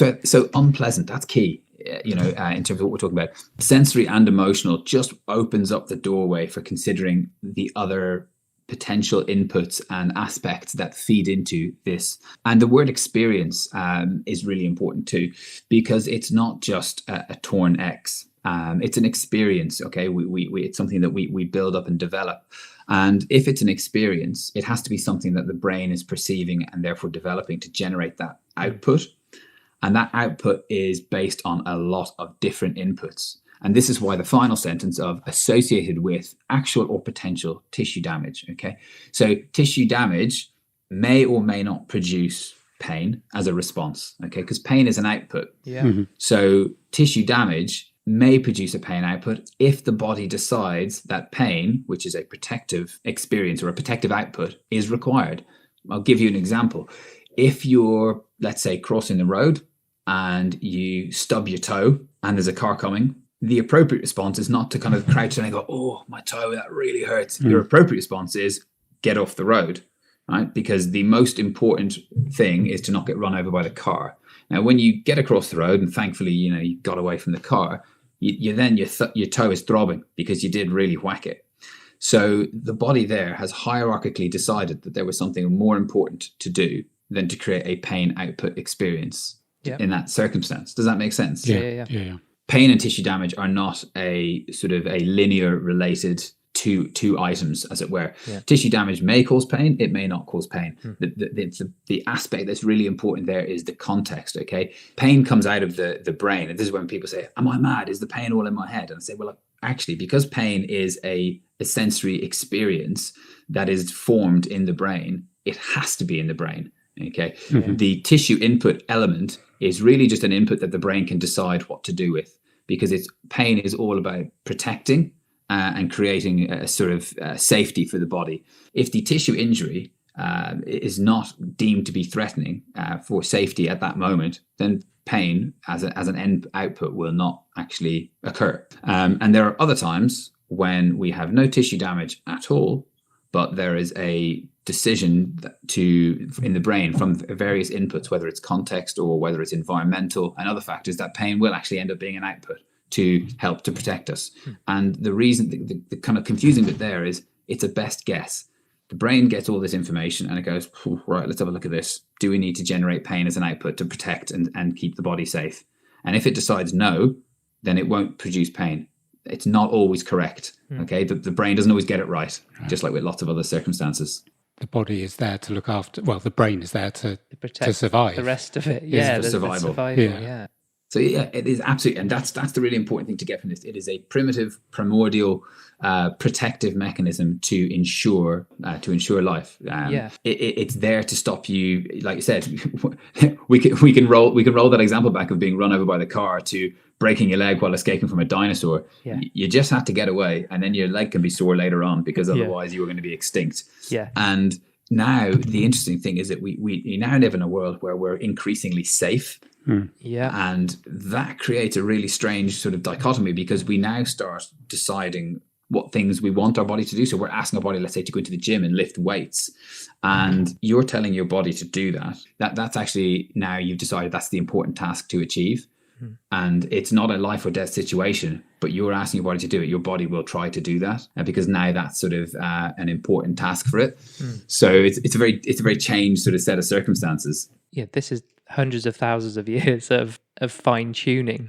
unpleasant, that's key, in terms of what we're talking about. Sensory and emotional just opens up the doorway for considering the other potential inputs and aspects that feed into this. And the word experience is really important too, because it's not just a torn X. It's an experience, okay? It's something that we build up and develop. And if it's an experience, it has to be something that the brain is perceiving and therefore developing to generate that output. And that output is based on a lot of different inputs. And this is why the final sentence of associated with actual or potential tissue damage, okay? So tissue damage may or may not produce pain as a response, okay? Because pain is an output. Yeah. Mm-hmm. So tissue damage may produce a pain output if the body decides that pain, which is a protective experience or a protective output, is required. I'll give you an example. If you're, let's say, crossing the road and you stub your toe and there's a car coming, the appropriate response is not to kind of crouch and go, oh, my toe, that really hurts. Your appropriate response is get off the road, right? Because the most important thing is to not get run over by the car. Now, when you get across the road and thankfully, you got away from the car, your toe is throbbing because you did really whack it. So the body there has hierarchically decided that there was something more important to do than to create a pain output experience in that circumstance. Does that make sense? Yeah. Pain and tissue damage are not a sort of a linear related two items, as it were. Yeah. Tissue damage may cause pain, it may not cause pain. The aspect that's really important there is the context, okay? Pain comes out of the brain, and this is when people say, am I mad? Is the pain all in my head? And I say, well, actually, because pain is a sensory experience that is formed in the brain, it has to be in the brain, okay? The tissue input element is really just an input that the brain can decide what to do with, because pain is all about protecting and creating a sort of safety for the body. If the tissue injury is not deemed to be threatening for safety at that moment, then pain as an end output will not actually occur. And there are other times when we have no tissue damage at all, but there is a decision in the brain from various inputs, whether it's context or whether it's environmental and other factors, that pain will actually end up being an output to help to protect us. And the reason, the kind of confusing bit there is it's a best guess. The brain gets all this information and it goes, right, let's have a look at this. Do we need to generate pain as an output to protect and keep the body safe? And if it decides no, then it won't produce pain. It's not always correct. Okay, the brain doesn't always get it right, just like with lots of other circumstances. The body is there to look after, well, the brain is there to protect survive. The rest of it, for survival. Yeah. So it is absolutely, and that's the really important thing to get from this. It is a primitive, primordial, protective mechanism to ensure life. It's there to stop you. Like you said, we can roll that example back of being run over by the car to breaking your leg while escaping from a dinosaur. Yeah. You just have to get away, and then your leg can be sore later on, because otherwise you were going to be extinct. Yeah. And now the interesting thing is that we now live in a world where we're increasingly safe. Yeah. And that creates a really strange sort of dichotomy, because we now start deciding what things we want our body to do. So we're asking our body, let's say, to go into the gym and lift weights, and you're telling your body to do that. That's actually, now you've decided that's the important task to achieve. And it's not a life or death situation, but you're asking your body to do it. Your body will try to do that, because now that's sort of an important task for it. So it's a very changed sort of set of circumstances. Yeah, this is hundreds of thousands of years of fine tuning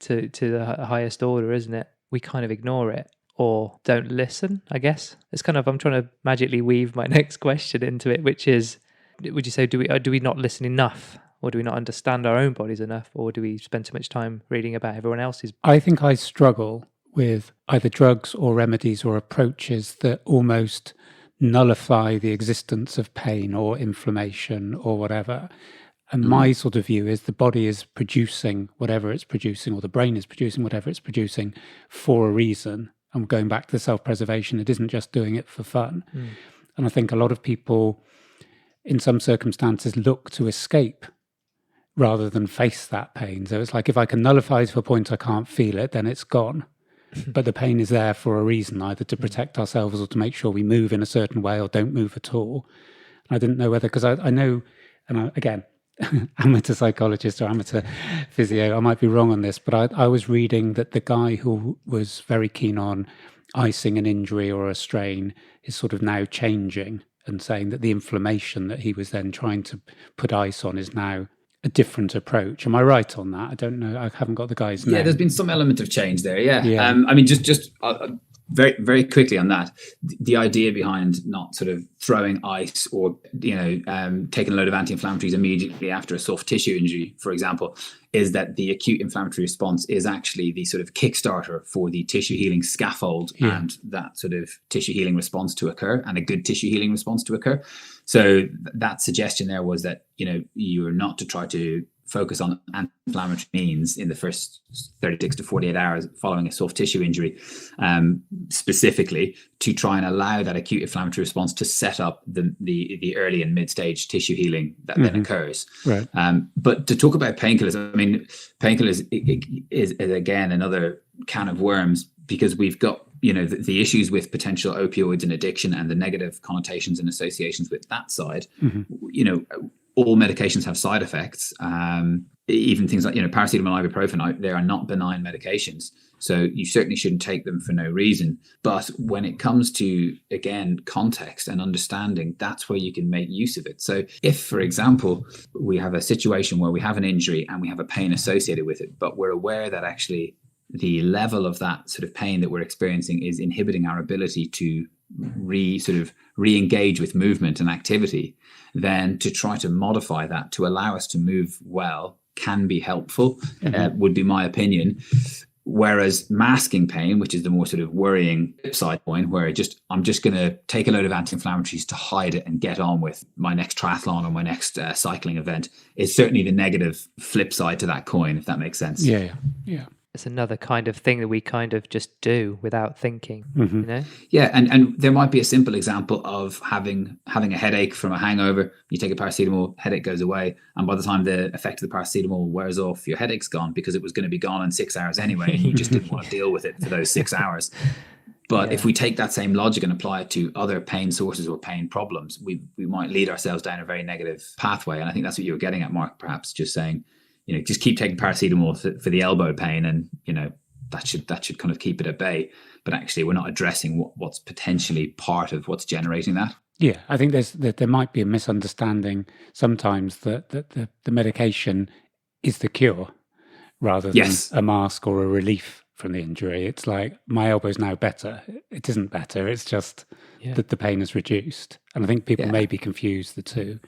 to the highest order, isn't it? We kind of ignore it, or don't listen, I guess. It's kind of, I'm trying to magically weave my next question into it, which is, would you say, do we not listen enough? Or do we not understand our own bodies enough? Or do we spend too much time reading about everyone else's? I think I struggle with either drugs or remedies or approaches that almost nullify the existence of pain or inflammation or whatever. And my sort of view is the body is producing whatever it's producing, or the brain is producing whatever it's producing for a reason. I'm going back to the self-preservation. It isn't just doing it for fun. And I think a lot of people in some circumstances look to escape rather than face that pain. So it's like, if I can nullify it to a point I can't feel it, then it's gone. But the pain is there for a reason, either to protect ourselves or to make sure we move in a certain way or don't move at all. And I didn't know whether, because I know, and again, amateur psychologist or amateur physio, I might be wrong on this, but I was reading that the guy who was very keen on icing an injury or a strain is sort of now changing and saying that the inflammation that he was then trying to put ice on is now a different approach. Am I right on that? I don't know. I haven't got the guy's name. Yeah, there's been some element of change there. Yeah. Yeah. I mean, just very, very quickly on that, the idea behind not sort of throwing ice or, taking a load of anti-inflammatories immediately after a soft tissue injury, for example, is that the acute inflammatory response is actually the sort of kickstarter for the tissue healing scaffold and that sort of tissue healing response to occur, and a good tissue healing response to occur. So that suggestion there was that, you're not to try to focus on anti-inflammatory means in the first 36 to 48 hours following a soft tissue injury, specifically to try and allow that acute inflammatory response to set up the early and mid-stage tissue healing that then occurs. Right. But to talk about painkillers, I mean, painkillers is again another can of worms, because we've got the issues with potential opioids and addiction and the negative connotations and associations with that side. All medications have side effects. Even things like paracetamol, ibuprofen, they are not benign medications, so you certainly shouldn't take them for no reason. But when it comes to, again, context and understanding, that's where you can make use of it. So if, for example, we have a situation where we have an injury and we have a pain associated with it, but we're aware that actually the level of that sort of pain that we're experiencing is inhibiting our ability to re-engage with movement and activity, then to try to modify that to allow us to move well can be helpful, would be my opinion. Whereas masking pain, which is the more sort of worrying side point, where I'm just going to take a load of anti-inflammatories to hide it and get on with my next triathlon or my next cycling event, is certainly the negative flip side to that coin, if that makes sense. Yeah. It's another kind of thing that we kind of just do without thinking, Yeah, and there might be a simple example of having a headache from a hangover. You take a paracetamol, headache goes away, and by the time the effect of the paracetamol wears off, your headache's gone, because it was going to be gone in 6 hours anyway, and you just didn't want to deal with it for those 6 hours. But if we take that same logic and apply it to other pain sources or pain problems, we might lead ourselves down a very negative pathway. And I think that's what you were getting at, Mark, perhaps, just saying, just keep taking paracetamol for the elbow pain, and that should kind of keep it at bay. But actually, we're not addressing what's potentially part of what's generating that. Yeah, I think there might be a misunderstanding sometimes that the medication is the cure rather than a mask or a relief from the injury. It's like, my elbow's now better. It isn't better. It's just that the pain is reduced. And I think people maybe confuse the two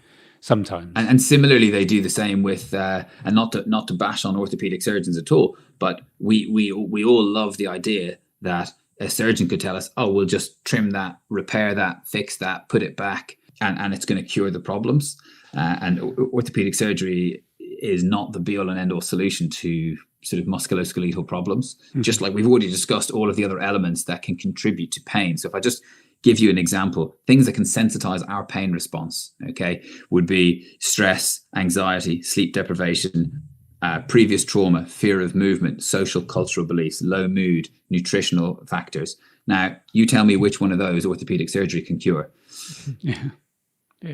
sometimes. And similarly, they do the same with, and not to bash on orthopedic surgeons at all, but we all love the idea that a surgeon could tell us, oh, we'll just trim that, repair that, fix that, put it back, and it's going to cure the problems. And orthopedic surgery is not the be-all and end-all solution to sort of musculoskeletal problems, just like we've already discussed all of the other elements that can contribute to pain. So if I just give you an example, things that can sensitize our pain response, would be stress, anxiety, sleep deprivation, previous trauma, fear of movement, social cultural beliefs, low mood, nutritional factors. Now, you tell me which one of those orthopedic surgery can cure.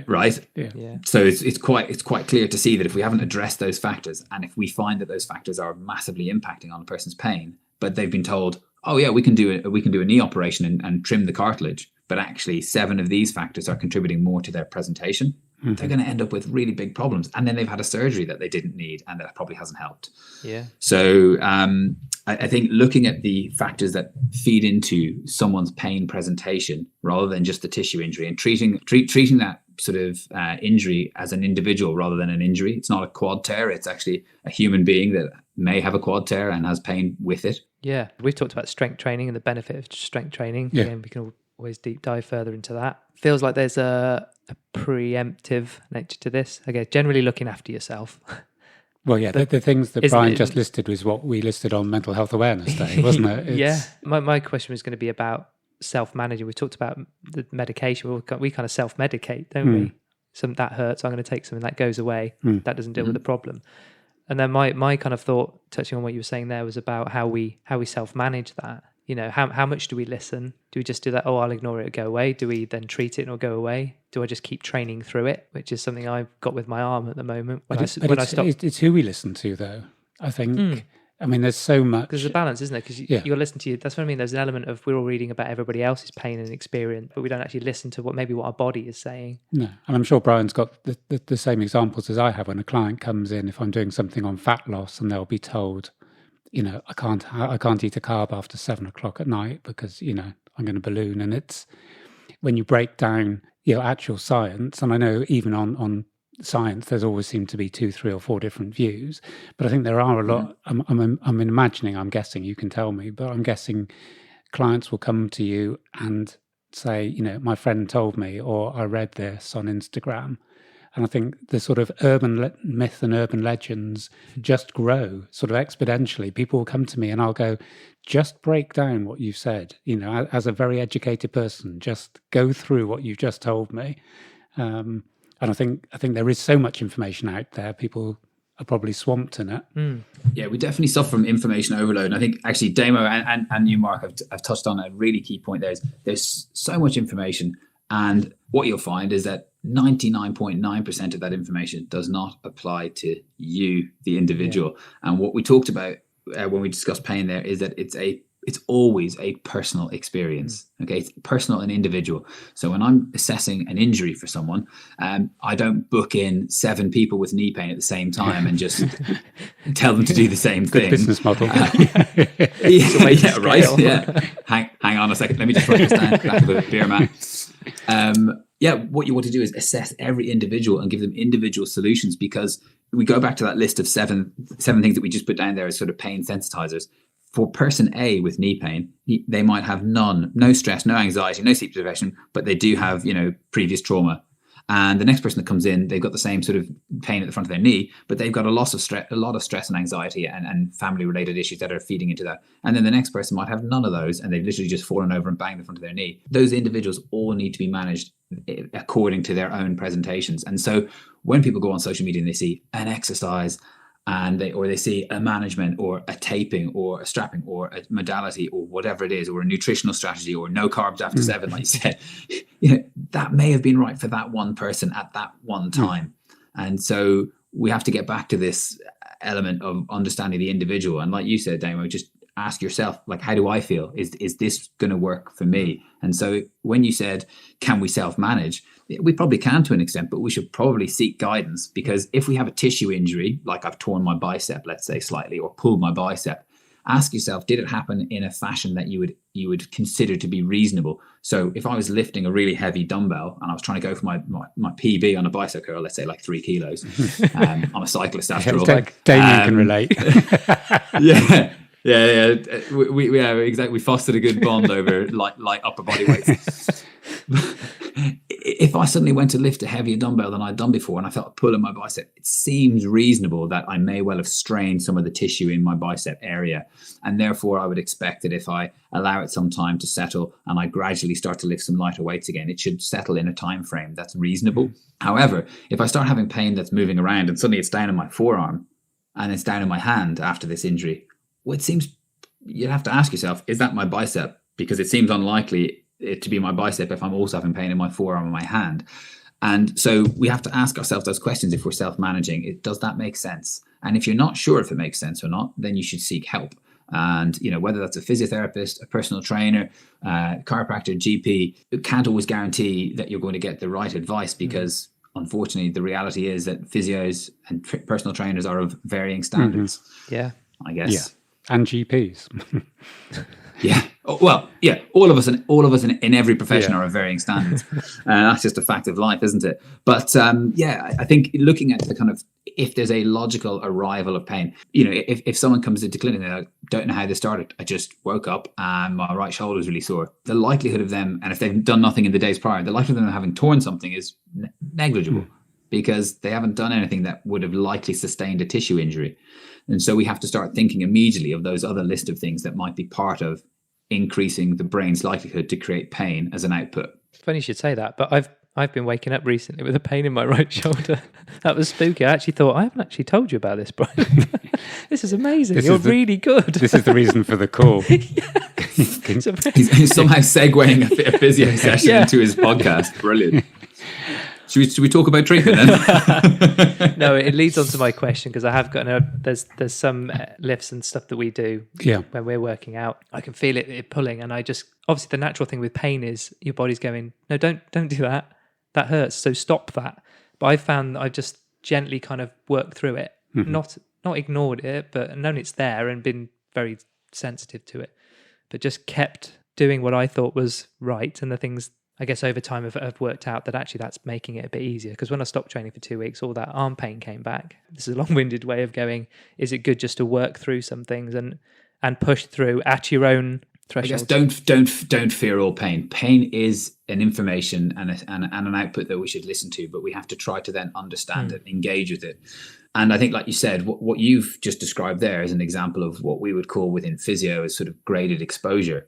Right? Yeah. So it's quite clear to see that if we haven't addressed those factors, and if we find that those factors are massively impacting on a person's pain, but they've been told, oh yeah, we can do a knee operation and trim the cartilage, but actually 7 of these factors are contributing more to their presentation they're going to end up with really big problems. And then they've had a surgery that they didn't need, and that probably hasn't helped. Yeah. So I think looking at the factors that feed into someone's pain presentation rather than just the tissue injury, and treating that sort of injury as an individual rather than an injury. It's not a quad tear. It's actually a human being that may have a quad tear and has pain with it. Yeah. We've talked about strength training and the benefit of strength training. Yeah. Again, we can always deep dive further into that. Feels like there's a preemptive nature to this. Okay, generally looking after yourself. Well, yeah, the things that Isn't Brian it- just listed was what we listed on Mental Health Awareness Day, wasn't it? Yeah. My question was going to be about self-managing. We talked about the medication. We kind of self-medicate, don't we? That hurts, I'm going to take something that goes away. That doesn't deal with the problem. And then my kind of thought, touching on what you were saying there, was about how we self-manage that. You know, how much do we listen? Do we just do that? Oh, I'll ignore it, it'll go away. Do we then treat it and it'll go away? Do I just keep training through it? Which is something I've got with my arm at the moment. It's who we listen to, though. I think. I mean, there's so much. There's a balance, isn't there? Because you're listening to you. That's what I mean. There's an element of we're all reading about everybody else's pain and experience, but we don't actually listen to what our body is saying. No, and I'm sure Brian's got the same examples as I have when a client comes in. If I'm doing something on fat loss, and they'll be told, you know, I can't eat a carb after 7 o'clock at night because, you know, I'm going to balloon. And it's when you break down, you know, actual science, and I know even on science, there's always seemed to be 2, 3 or 4 different views, but I think there are a lot. I'm imagining, I'm guessing, you can tell me, but I'm guessing clients will come to you and say, you know, my friend told me, or I read this on Instagram. And I think the sort of urban myth and urban legends just grow sort of exponentially. People will come to me and I'll go, just break down what you've said, you know, as a very educated person, just go through what you've just told me. And I think there is so much information out there. People are probably swamped in it. Yeah, we definitely suffer from information overload. And I think actually Damo and you, Mark, have touched on a really key point. There's so much information. And what you'll find is that 99.9% of that information does not apply to you, the individual. Yeah. And what we talked about when we discussed pain there is that it's always a personal experience. Okay, it's personal and individual. So when I'm assessing an injury for someone, I don't book in 7 people with knee pain at the same time and just tell them to do the same thing. Good business model. Yeah, right. Yeah. Hang on a second. Let me just write this down. Back of a beer mat. What you want to do is assess every individual and give them individual solutions, because we go back to that list of seven things that we just put down there as sort of pain sensitizers. For person A with knee pain, they might have no stress, no anxiety, no sleep deprivation, but they do have, you know, previous trauma. And the next person that comes in, they've got the same sort of pain at the front of their knee, but they've got a lot of stress and anxiety and family-related issues that are feeding into that. And then the next person might have none of those, and they've literally just fallen over and banged the front of their knee. Those individuals all need to be managed according to their own presentations. And so when people go on social media and they see an exercise, and they see a management or a taping or a strapping or a modality or whatever it is, or a nutritional strategy or no carbs after 7, like you said, you know, that may have been right for that one person at that one time. And so we have to get back to this element of understanding the individual. And like you said, Damo, just ask yourself, like, how do I feel? Is this going to work for me? And so when you said, can we self-manage? We probably can to an extent, but we should probably seek guidance, because if we have a tissue injury, like I've torn my bicep, let's say slightly, or pulled my bicep, ask yourself, did it happen in a fashion that you would consider to be reasonable? So if I was lifting a really heavy dumbbell and I was trying to go for my PB on a bicep curl, let's say like 3 kilos, I'm a cyclist after all. Like Damien can relate. Yeah. We exactly. We fostered a good bond over light upper body weights. If I suddenly went to lift a heavier dumbbell than I'd done before and I felt a pull in my bicep, it seems reasonable that I may well have strained some of the tissue in my bicep area. And therefore, I would expect that if I allow it some time to settle and I gradually start to lift some lighter weights again, it should settle in a time frame that's reasonable. However, if I start having pain that's moving around and suddenly it's down in my forearm and it's down in my hand after this injury, well, it seems you'd have to ask yourself, is that my bicep? Because it seems unlikely it to be my bicep if I'm also having pain in my forearm and my hand. And so we have to ask ourselves those questions if we're self-managing. Does that make sense? And if you're not sure if it makes sense or not, then you should seek help. And, you know, whether that's a physiotherapist, a personal trainer, chiropractor, GP, it can't always guarantee that you're going to get the right advice, because unfortunately, the reality is that physios and personal trainers are of varying standards. Yeah. I guess. Yeah. And GPs. Yeah. Oh, well, yeah. All of us in every profession are of varying standards. That's just a fact of life, isn't it? But I think looking at the kind of, if there's a logical arrival of pain, if someone comes into clinic and they don't know how they started, I just woke up and my right shoulder is really sore. The likelihood of them, and if they've done nothing in the days prior, the likelihood of them having torn something is negligible because they haven't done anything that would have likely sustained a tissue injury. And so we have to start thinking immediately of those other list of things that might be part of increasing the brain's likelihood to create pain as an output. Funny you should say that, but I've been waking up recently with a pain in my right shoulder. That was spooky. I actually thought, I haven't actually told you about this, Brian. This is amazing. You're really good. This is the reason for the call. He's somehow segueing a physio session into his podcast. Brilliant. Should we talk about treatment then? No, it leads on to my question because I have got there's some lifts and stuff that we do when we're working out. I can feel it pulling, and I just, obviously the natural thing with pain is your body's going, no, don't do that. That hurts, so stop that. But I've found that I've just gently kind of worked through it, not ignored it, but known it's there and been very sensitive to it, but just kept doing what I thought was right, and the things, I guess, over time have worked out that actually that's making it a bit easier. Because when I stopped training for 2 weeks, all that arm pain came back. This is a long-winded way of going, is it good just to work through some things and push through at your own threshold? I guess don't fear all pain. Pain is an information and an output that we should listen to, but we have to try to then understand it, engage with it. And I think, like you said, what you've just described there is an example of what we would call within physio as sort of graded exposure.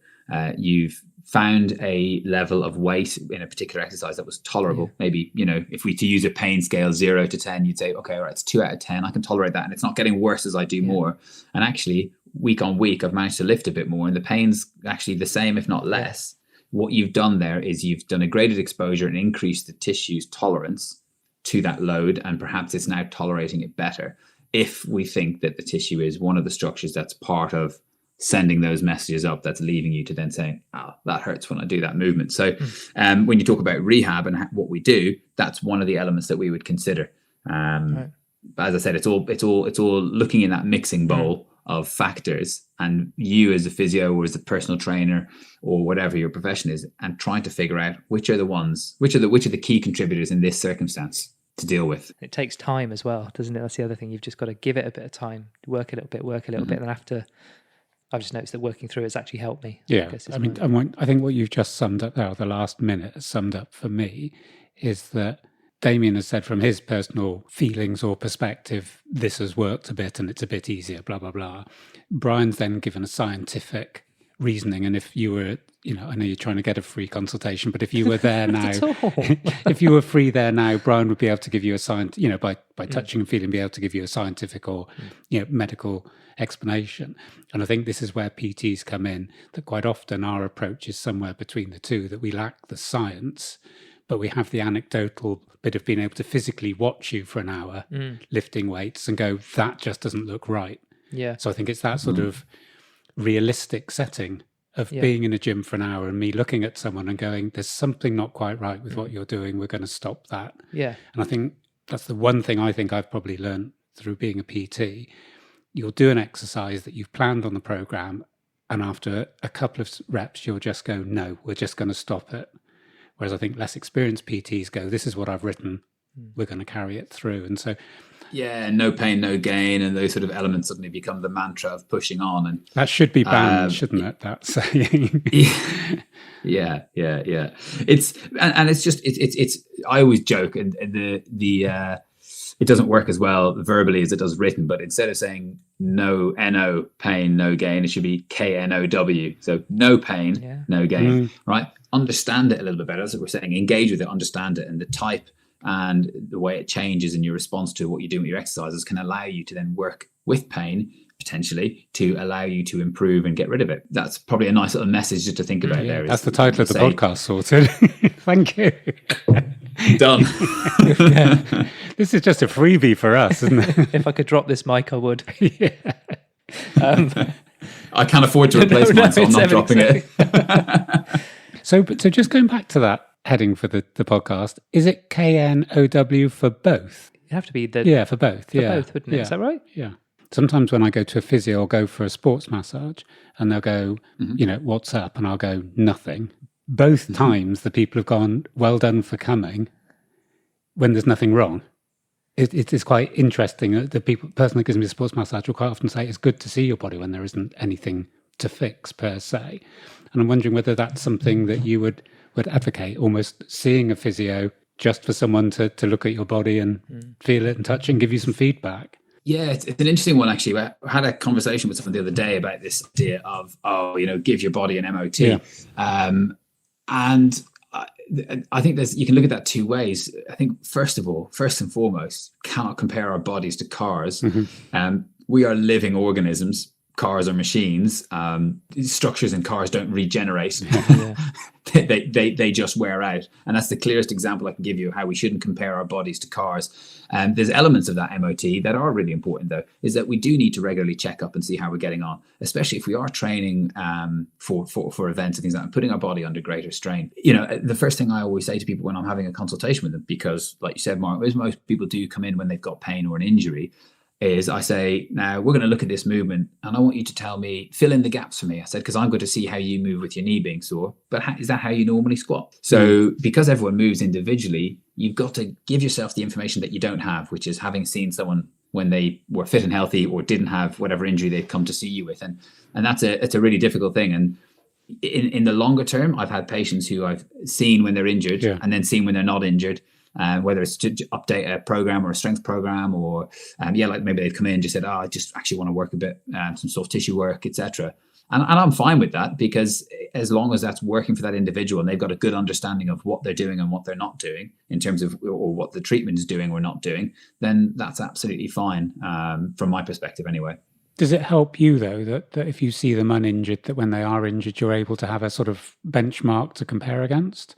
You've found a level of weight in a particular exercise that was tolerable. Yeah. Maybe, if we to use a pain scale 0 to 10, you'd say, okay, all right, it's 2 out of 10. I can tolerate that. And it's not getting worse as I do more. And actually, week on week, I've managed to lift a bit more and the pain's actually the same, if not less. What you've done there is you've done a graded exposure and increased the tissue's tolerance to that load. And perhaps it's now tolerating it better. If we think that the tissue is one of the structures that's part of sending those messages up, that's leaving you to then saying, that hurts when I do that movement. So when you talk about rehab and what we do, that's one of the elements that we would consider. But as I said, it's all looking in that mixing bowl of factors, and you as a physio or as a personal trainer or whatever your profession is, and trying to figure out which are the key contributors in this circumstance to deal with. It takes time as well, doesn't it? That's the other thing. You've just got to give it a bit of time, work a little bit, and after, I've just noticed that working through has actually helped me. Yeah, I think what you've just summed up there, the last minute has summed up for me, is that Damien has said from his personal feelings or perspective, this has worked a bit and it's a bit easier, blah, blah, blah. Brian's then given a scientific reasoning. And if you were, I know you're trying to get a free consultation, but if you were there now, if you were free there now, Brian would be able to give you a by touching and feeling, be able to give you a scientific or, medical explanation. And I think this is where PTs come in, that quite often our approach is somewhere between the two, that we lack the science, but we have the anecdotal bit of being able to physically watch you for an hour lifting weights and go, that just doesn't look right. Yeah. So I think it's that sort of realistic setting of being in a gym for an hour and me looking at someone and going, there's something not quite right with what you're doing. We're going to stop that. Yeah. And I think that's the one thing I think I've probably learned through being a PT. You'll do an exercise that you've planned on the program, and after a couple of reps, you'll just go, no, we're just going to stop it. Whereas I think less experienced PTs go, this is what I've written, we're going to carry it through. And so... yeah, no pain, no gain, and those sort of elements suddenly become the mantra of pushing on. And that should be banned, shouldn't it, that saying? Yeah. It's just, it's I always joke, and it doesn't work as well verbally as it does written, but instead of saying no, N-O, pain, no gain, it should be K-N-O-W. So no pain, no gain, right? Understand it a little bit better. That's what we're saying. Engage with it, understand it, and the type and the way it changes in your response to what you're doing with your exercises can allow you to then work with pain, potentially, to allow you to improve and get rid of it. That's probably a nice little message just to think about there. That's the title of the podcast sorted. Thank you. Done. This is just a freebie for us, isn't it? If I could drop this mic, I would. I can't afford to replace mine, so I'm not dropping it. So just going back to that heading for the podcast. Is it KNOW for both? It'd have to be the Yeah, for both. for both, wouldn't it? Is that right? Yeah. Sometimes when I go to a physio or go for a sports massage and they'll go, what's up? And I'll go, nothing. Both times the people have gone, well done for coming, when there's nothing wrong. It is quite interesting that the person that gives me a sports massage will quite often say, it's good to see your body when there isn't anything to fix per se. And I'm wondering whether that's something that you would advocate, almost seeing a physio just for someone to look at your body and feel it and touch and give you some feedback. Yeah, it's an interesting one, actually. I had a conversation with someone the other day about this idea of, give your body an MOT. Yeah. And I think you can look at that two ways. I think, first and foremost, cannot compare our bodies to cars. We are living organisms. Cars are machines. Structures in cars don't regenerate. They just wear out. And that's the clearest example I can give you of how we shouldn't compare our bodies to cars. There's elements of that MOT that are really important, though, is that we do need to regularly check up and see how we're getting on, especially if we are training for events and things like that, putting our body under greater strain. The first thing I always say to people when I'm having a consultation with them, because like you said, Mark, most people do come in when they've got pain or an injury, is I say, now we're going to look at this movement and I want you to tell me, fill in the gaps for me. I said, because I'm going to see how you move with your knee being sore, but is that how you normally squat? So because everyone moves individually, you've got to give yourself the information that you don't have, which is having seen someone when they were fit and healthy or didn't have whatever injury they'd come to see you with. And it's a really difficult thing. And in the longer term, I've had patients who I've seen when they're injured and then seen when they're not injured. Whether it's to update a program or a strength program, or like maybe they've come in and just said, I just actually want to work a bit, some soft tissue work, etc. And I'm fine with that, because as long as that's working for that individual and they've got a good understanding of what they're doing and what they're not doing in terms of, or what the treatment is doing or not doing, then that's absolutely fine from my perspective anyway. Does it help you, though, that if you see them uninjured, that when they are injured, you're able to have a sort of benchmark to compare against?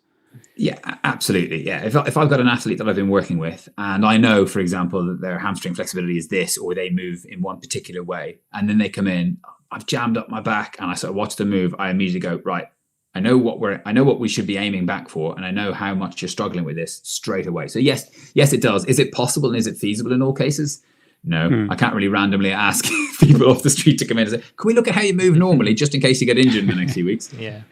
Yeah, absolutely. Yeah. If I've got an athlete that I've been working with and I know, for example, that their hamstring flexibility is this, or they move in one particular way, and then they come in, I've jammed up my back and I sort of watch them move, I immediately go, right, I know what we should be aiming back for, and I know how much you're struggling with this straight away. So yes, it does. Is it possible and is it feasible in all cases? No, I can't really randomly ask people off the street to come in and say, can we look at how you move normally, just in case you get injured in the next few weeks? Yeah.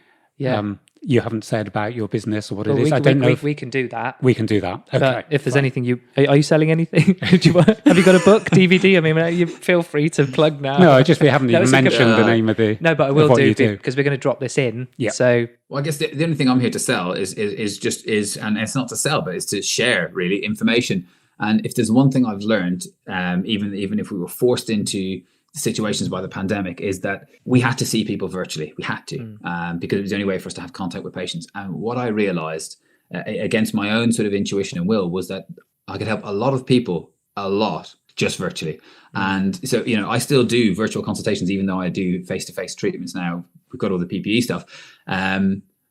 You haven't said about your business or what it is. I don't know if we can do that. We can do that. Okay. But if there's anything are you selling anything? Have you got a book, DVD? I mean, you feel free to plug now. No, we haven't even mentioned the name of the. No, but I will do because we're going to drop this in. Yeah. So, well, I guess the only thing I'm here to sell is, and it's not to sell, but it's to share really information. And if there's one thing I've learned, even if we were forced into situations by the pandemic, is that we had to see people virtually. We had to, because it was the only way for us to have contact with patients. And what I realized, against my own sort of intuition and will, was that I could help a lot of people just virtually. And so, I still do virtual consultations, even though I do face-to-face treatments now. We've got all the PPE stuff.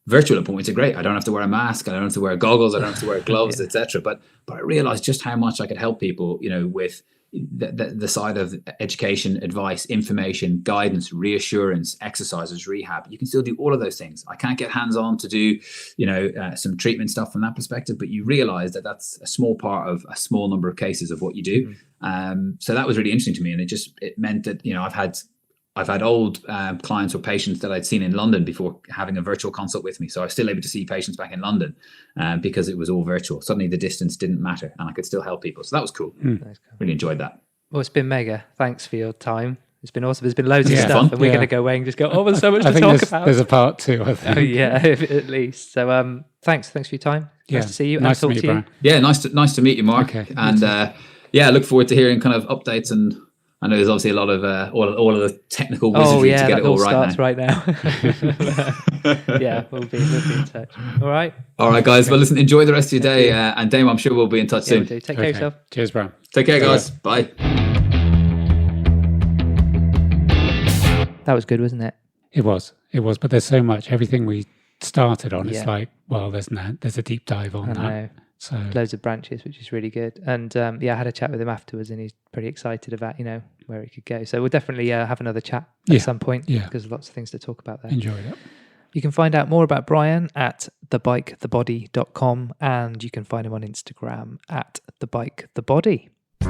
Virtual appointments are great. I don't have to wear a mask. I don't have to wear goggles. I don't have to wear gloves, etc. But I realized just how much I could help people, with the side of education, advice, information, guidance, reassurance, exercises, rehab. You can still do all of those things. I can't get hands-on to do, some treatment stuff from that perspective, but you realize that that's a small part of a small number of cases of what you do. So that was really interesting to me. And it meant that, I've had old clients or patients that I'd seen in London before having a virtual consult with me. So I was still able to see patients back in London because it was all virtual. Suddenly the distance didn't matter and I could still help people. So that was cool. Really enjoyed that. Well, it's been mega. Thanks for your time. It's been awesome. There's been loads of stuff fun. and we're going to go away and just go, there's so much to talk about. There's a part 2, I think. Oh, yeah, at least. So thanks for your time. Nice to see you. Nice and to talk meet you, Brian. Yeah, nice to meet you, Mark. Okay. And I look forward to hearing kind of updates, and I know there's obviously a lot of all of the technical wizardry to get it all right now. Yeah, we'll be in touch. All right, guys. Well, listen, enjoy the rest of your day, and Dame, I'm sure we'll be in touch soon. Take care of yourself. Cheers, Brian. Take care, guys. Bye. That was good, wasn't it? It was. But there's so much. Everything we started on, it's like, well, there's a deep dive on that. Know. So loads of branches, which is really good. And I had a chat with him afterwards, and he's pretty excited about where it could go. So we'll definitely have another chat at some point because there's lots of things to talk about there. Enjoyed it. You can find out more about Bryan at thebikethebody.com, and you can find him on Instagram at thebikethebody. Do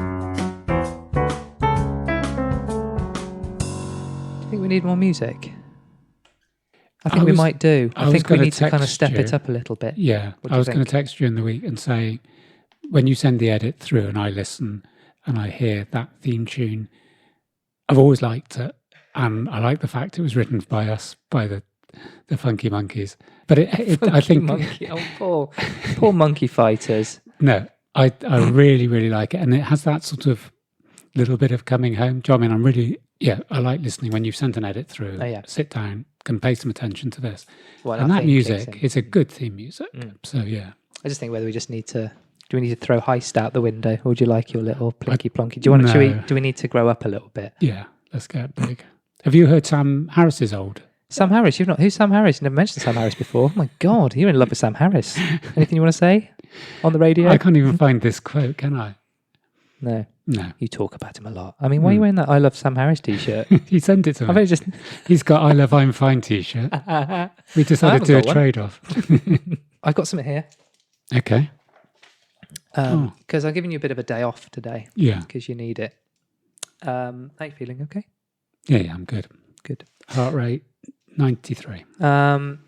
you think we need more music? I think we might do. I think we need to kind of step it up a little bit. Yeah, I was going to text you in the week and say, when you send the edit through and I listen and I hear that theme tune, I've always liked it. And I like the fact it was written by us, by the Funky Monkeys. But I think... Monkey. Oh, poor monkey fighters. No, I really, really like it. And it has that sort of little bit of coming home. Do you know what I mean? I'm really... Yeah, I like listening when you've sent an edit through. Oh, yeah. Sit down, can pay some attention to this. Well, and that music is a good theme music. So, yeah. I just think whether we just need to... Do we need to throw Heist out the window, or would you like your little plinky plonky? Do you want to? Do we need to grow up a little bit? Yeah, let's get big. Have you heard Sam Harris's old? Sam Harris? You've not? Who's Sam Harris? You never mentioned Sam Harris before. Oh my God, you're in love with Sam Harris. Anything you want to say on the radio? I can't even find this quote, can I? No. No. You talk about him a lot. I mean, why are you wearing that I Love Sam Harris t-shirt? He sent it to me. He's got I Love I'm Fine t-shirt. We decided to do a trade-off. I've got something here. Okay. Because I'm giving you a bit of a day off today. Yeah. Because you need it. How are you feeling? Okay? Yeah, I'm good. Good. Heart rate, 93. And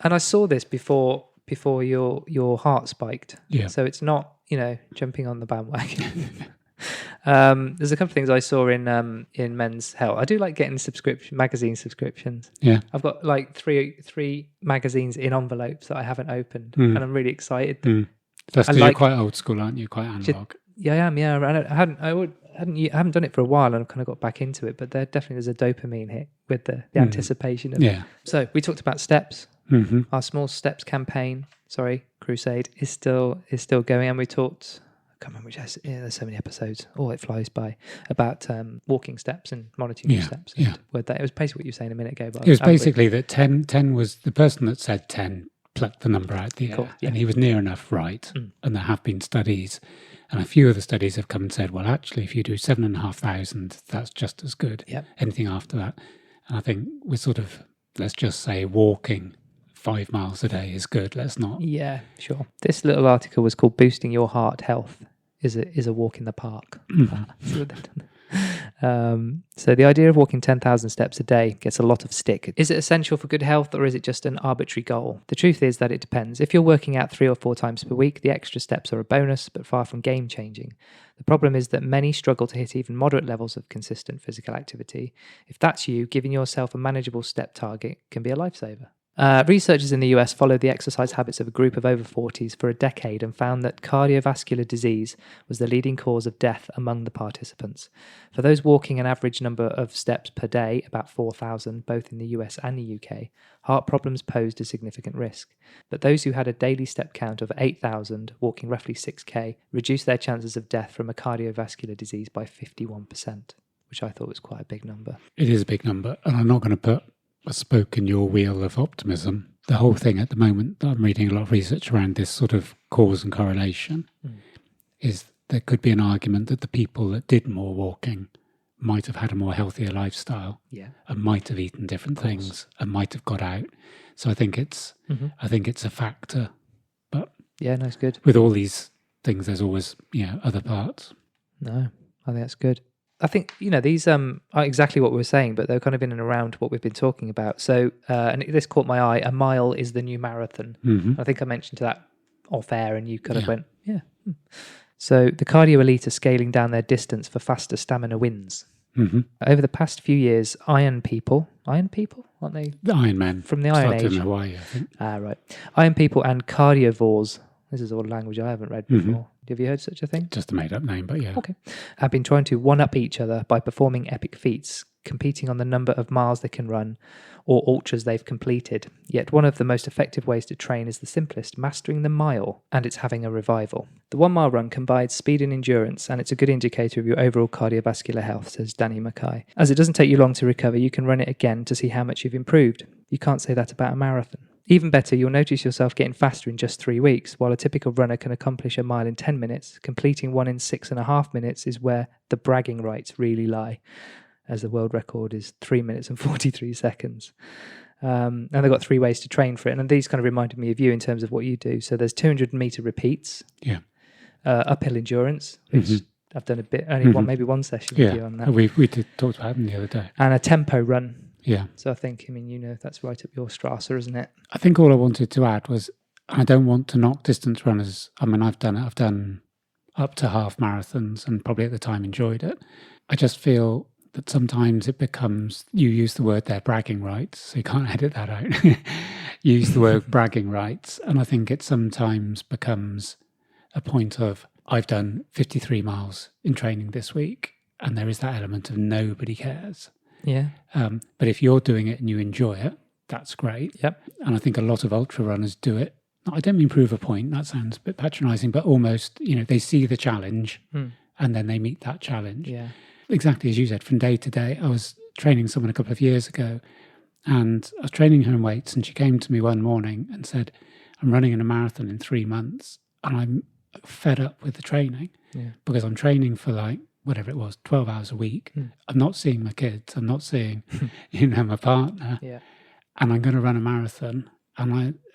I saw this before your heart spiked. Yeah. So it's not, jumping on the bandwagon. There's a couple of things I saw in Men's Health. I do like getting magazine subscriptions. Yeah. I've got like three magazines in envelopes that I haven't opened, and I'm really excited. That's because you're quite old school, aren't you? Quite analog. Yeah, I am. Yeah, I haven't done it for a while, and I've kind of got back into it. But there's a dopamine hit with the anticipation of it. So we talked about steps. Mm-hmm. Our small steps campaign, crusade is still going, and we talked. I can't remember which. There's so many episodes. Oh, it flies by about walking steps and monitoring your steps. Yeah. It was basically what you were saying a minute ago. But it was basically that 10 was the person that said 10. Plucked the number out the air, and he was near enough right. And there have been studies, and a few of the studies have come and said, well, actually, if you do 7,500, that's just as good. Yep. Anything after that, and I think we're sort of, let's just say, walking 5 miles a day is good. Let's not. Yeah, sure. This little article was called "Boosting Your Heart Health is a walk in the park." So the idea of walking 10,000 steps a day gets a lot of stick. Is it essential for good health, or is it just an arbitrary goal? The truth is that it depends. If you're working out 3 or 4 times per week, the extra steps are a bonus, but far from game changing. The problem is that many struggle to hit even moderate levels of consistent physical activity. If that's you, giving yourself a manageable step target can be a lifesaver. Researchers in the US followed the exercise habits of a group of over 40s for a decade and found that cardiovascular disease was the leading cause of death among the participants. For those walking an average number of steps per day, about 4,000, both in the US and the UK, heart problems posed a significant risk. But those who had a daily step count of 8,000, walking roughly 6K, reduced their chances of death from a cardiovascular disease by 51%, which I thought was quite a big number. It is a big number, and I'm not going to put a spoke in your wheel of optimism. The whole thing at the moment, I'm reading a lot of research around this sort of cause and correlation, is there could be an argument that the people that did more walking might have had a more healthier lifestyle, and might have eaten different things, and might have got out. So I think it's a factor. But yeah, no, it's good. With all these things, there's always other parts. No, I think that's good. I think, these are exactly what we were saying, but they're kind of in and around what we've been talking about. So, and this caught my eye, a mile is the new marathon. I think I mentioned that off air and you kind of went, yeah. So the cardio elite are scaling down their distance for faster stamina wins. Over the past few years, iron people, aren't they? The Iron Men. From the Iron Age. In Hawaii, I think. Right. Iron people and cardiovores. This is all language I haven't read before. Have you heard such a thing? Just a made-up name, but yeah. Okay. Have been trying to one-up each other by performing epic feats, competing on the number of miles they can run or ultras they've completed. Yet one of the most effective ways to train is the simplest, mastering the mile, and it's having a revival. The 1 mile run combines speed and endurance, and it's a good indicator of your overall cardiovascular health, says Danny Mackay. As it doesn't take you long to recover, you can run it again to see how much you've improved. You can't say that about a marathon. Even better, you'll notice yourself getting faster in just 3 weeks. While a typical runner can accomplish a mile in 10 minutes, completing one in 6.5 minutes is where the bragging rights really lie, as the world record is 3 minutes and 43 seconds. And they've got 3 ways to train for it. And these kind of reminded me of you in terms of what you do. So there's 200-meter repeats, uphill endurance, which I've done a bit, only maybe one session with you on that. We did talk about them the other day. And a tempo run. Yeah. So I think, that's right up your strata, isn't it? I think all I wanted to add was I don't want to knock distance runners. I mean, I've done it. I've done up to half marathons and probably at the time enjoyed it. I just feel that sometimes it becomes, you use the word there, bragging rights, so you can't edit that out. Use the word bragging rights. And I think it sometimes becomes a point of, I've done 53 miles in training this week, and there is that element of nobody cares. Yeah. But if you're doing it and you enjoy it, that's great. Yep. And I think a lot of ultra runners do it. I don't mean prove a point, that sounds a bit patronising, but almost, they see the challenge and then they meet that challenge. Yeah. Exactly as you said, from day to day. I was training someone a couple of years ago and I was training her in weights, and she came to me one morning and said, I'm running in a marathon in 3 months and I'm fed up with the training because I'm training for whatever it was, 12 hours a week. I'm not seeing my kids. I'm not seeing, my partner. Yeah. And I'm going to run a marathon,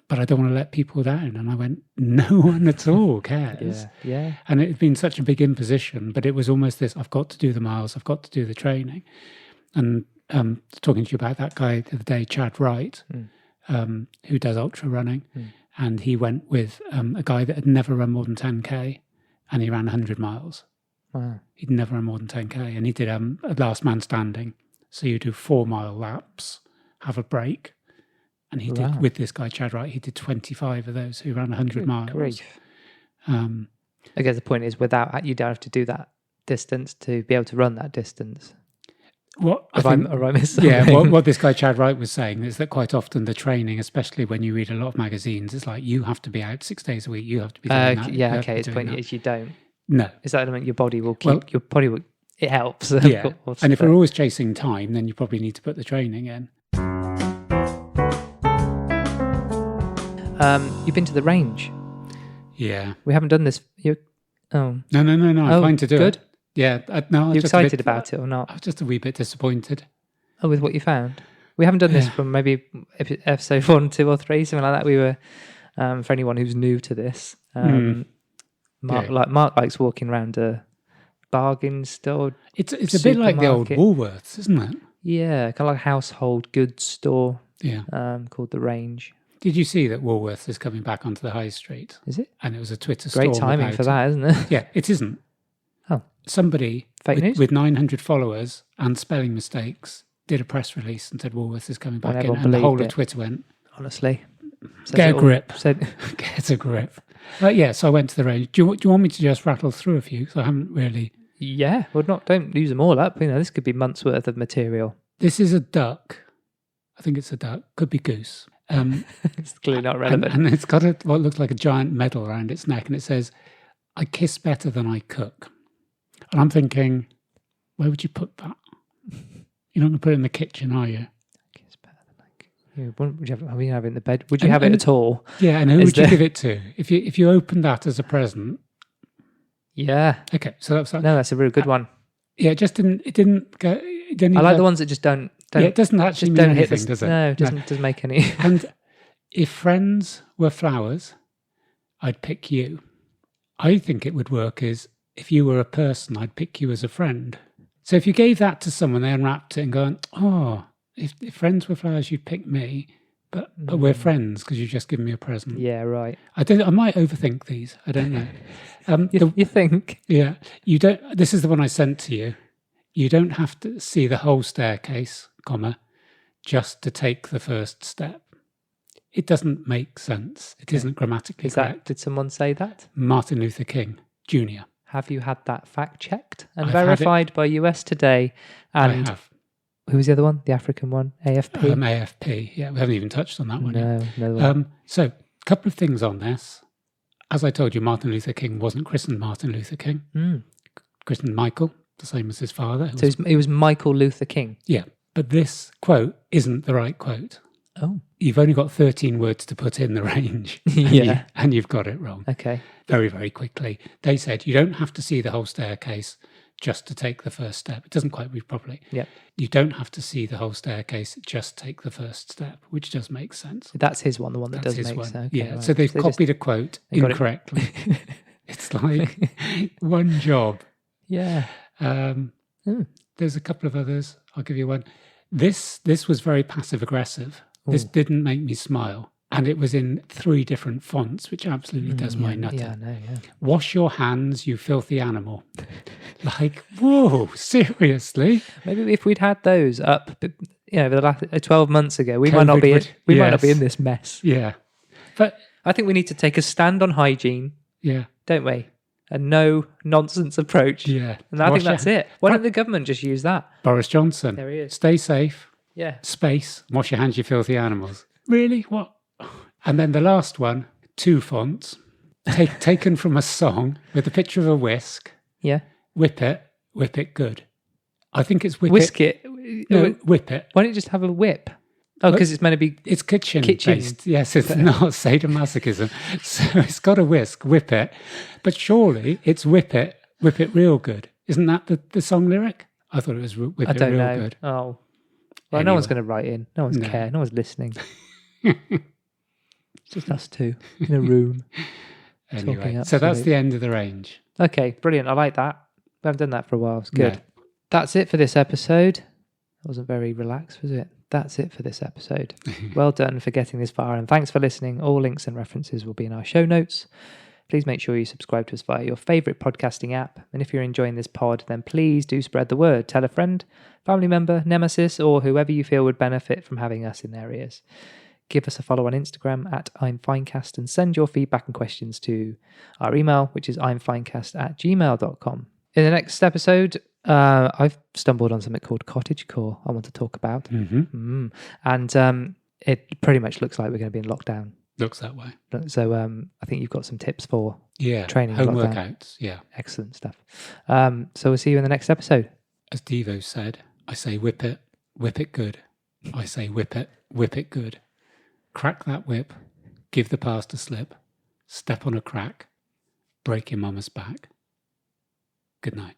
but I don't want to let people down. And I went, no one at all cares. Yeah. And it had been such a big imposition, but it was almost this, I've got to do the miles, I've got to do the training. And talking to you about that guy the other day, Chad Wright, who does ultra running. And he went with a guy that had never run more than 10K, and he ran 100 miles. Wow. He'd never run more than 10K, and he did a last man standing. So you do 4-mile laps, have a break. And he did, with this guy, Chad Wright, he did 25 of those. So he ran 100 miles. Grief. I guess the point is, without, you don't have to do that distance to be able to run that distance. What this guy Chad Wright was saying is that quite often the training, especially when you read a lot of magazines, it's like you have to be out 6 days a week. You have to be doing that. Yeah, okay. His point is you don't. No. Is that element your body will keep? Your body will. It helps. Yeah. And if we're always chasing time, then you probably need to put the training in. You've been to the range. Yeah. We haven't done this. No. I'm fine to do good. it. Yeah, no. You excited about it or not? I was just a wee bit disappointed. Oh, with what you found? We haven't done this from maybe episode 1, 2, or 3, something like that. We were, for anyone who's new to this, Mark likes walking around a bargain store. It's a bit like the old Woolworths, isn't it? Yeah, kind of like a household goods store. Yeah. Called The Range. Did you see that Woolworths is coming back onto the high street? Is it? And it was a Twitter storm. Great timing for that, isn't it? Yeah, it isn't. Oh. Somebody Fake news? with 900 followers and spelling mistakes did a press release and said Woolworths is coming back in, and the whole of Twitter went, honestly, get a grip. Get a grip. So I went to the range. Do you want me to just rattle through a few? Because I haven't really... Yeah, well, don't use them all up. This could be months worth of material. This is a duck. I think it's a duck. Could be goose. It's clearly not relevant. And it's got what looks like a giant medal around its neck, and it says, I kiss better than I cook. And I'm where would you put that? You're not going to put it in the kitchen, are you? Kiss better than I cook. Would you have it in the bed? Would you have it at all? Yeah, and who would you give it to? If you opened that as a present. Yeah. Okay, so that's... No, that's a really good one. Yeah, it didn't go... I like the ones that just don't... Yeah, it doesn't actually mean anything, does it? No, it doesn't make any... And if friends were flowers, I'd pick you. I think it would work as if you were a person, I'd pick you as a friend. So if you gave that to someone, they unwrapped it and gone, if friends were flowers, you'd pick me, but we're friends because you've just given me a present. Yeah, right. I might overthink these. I don't know. You think? Yeah. You don't. This is the one I sent to you. You don't have to see the whole staircase, just to take the first step. It doesn't make sense. It isn't grammatically correct. Did someone say that? Martin Luther King Jr. Have you had that fact checked and verified by US Today? And I have. Who was the other one? The African one? AFP? AFP. Yeah, we haven't even touched on that one yet. No. So, a couple of things on this. As I told you, Martin Luther King wasn't christened Martin Luther King. Christened Michael, the same as his father. So it was Michael Luther King? Yeah, but this quote isn't the right quote. Oh. You've only got 13 words to put in the range. And you've got it wrong. Okay. Very, very quickly. They said, you don't have to see the whole staircase. just to take the first step. It doesn't quite read properly. Yep. You don't have to see the whole staircase, just take the first step, which does make sense. That's his one, the one that That's does his make one. sense. Yeah, right. so they've they copied a quote they got it. incorrectly. It's like one job. Yeah. There's a couple of others. I'll give you one. This was very passive aggressive. This didn't make me smile. And it was in 3 different fonts, which absolutely does my nutter. Yeah, I know, yeah. Wash your hands, you filthy animal. Like, whoa, seriously? Maybe if we'd had those up, over the last 12 months ago, we might not be in this mess. Yeah. But I think we need to take a stand on hygiene, don't we? A no nonsense approach. Yeah. And I think that's it. Why don't the government just use that? Boris Johnson. There he is. Stay safe. Yeah. Space. Wash your hands, you filthy animals. Really? What? And then the last one, 2 fonts, taken from a song with a picture of a whisk. Yeah. Whip it good. I think it's Whisk it. No, whip it. Why don't you just have a whip? Oh, because it's meant to be... It's kitchen based. Yes, it's not sadomasochism. So it's got a whisk, whip it. But surely it's whip it real good. Isn't that the song lyric? I thought it was whip it real good. Oh. Well, anyway. No one's going to write in. No one's care. No one's listening. It's just us two in a room. Anyway, so that's the end of the range. Okay, brilliant. I like that. We haven't done that for a while. It's good. No. That's it for this episode. It wasn't very relaxed, was it? That's it for this episode. Well done for getting this far, and thanks for listening. All links and references will be in our show notes. Please make sure you subscribe to us via your favourite podcasting app. And if you're enjoying this pod, then please do spread the word. Tell a friend, family member, nemesis, or whoever you feel would benefit from having us in their ears. Give us a follow on Instagram at I'mFinecast and send your feedback and questions to our email, which is imfinecast@gmail.com. In the next episode, I've stumbled on something called cottagecore I want to talk about. Mm-hmm. And it pretty much looks like we're going to be in lockdown. Looks that way. So I think you've got some tips for training. Home lockdown. workouts. Yeah. Excellent stuff. So we'll see you in the next episode. As Devo said, I say whip it good. I say whip it good. Crack that whip, give the past a slip, step on a crack, break your mama's back. Good night.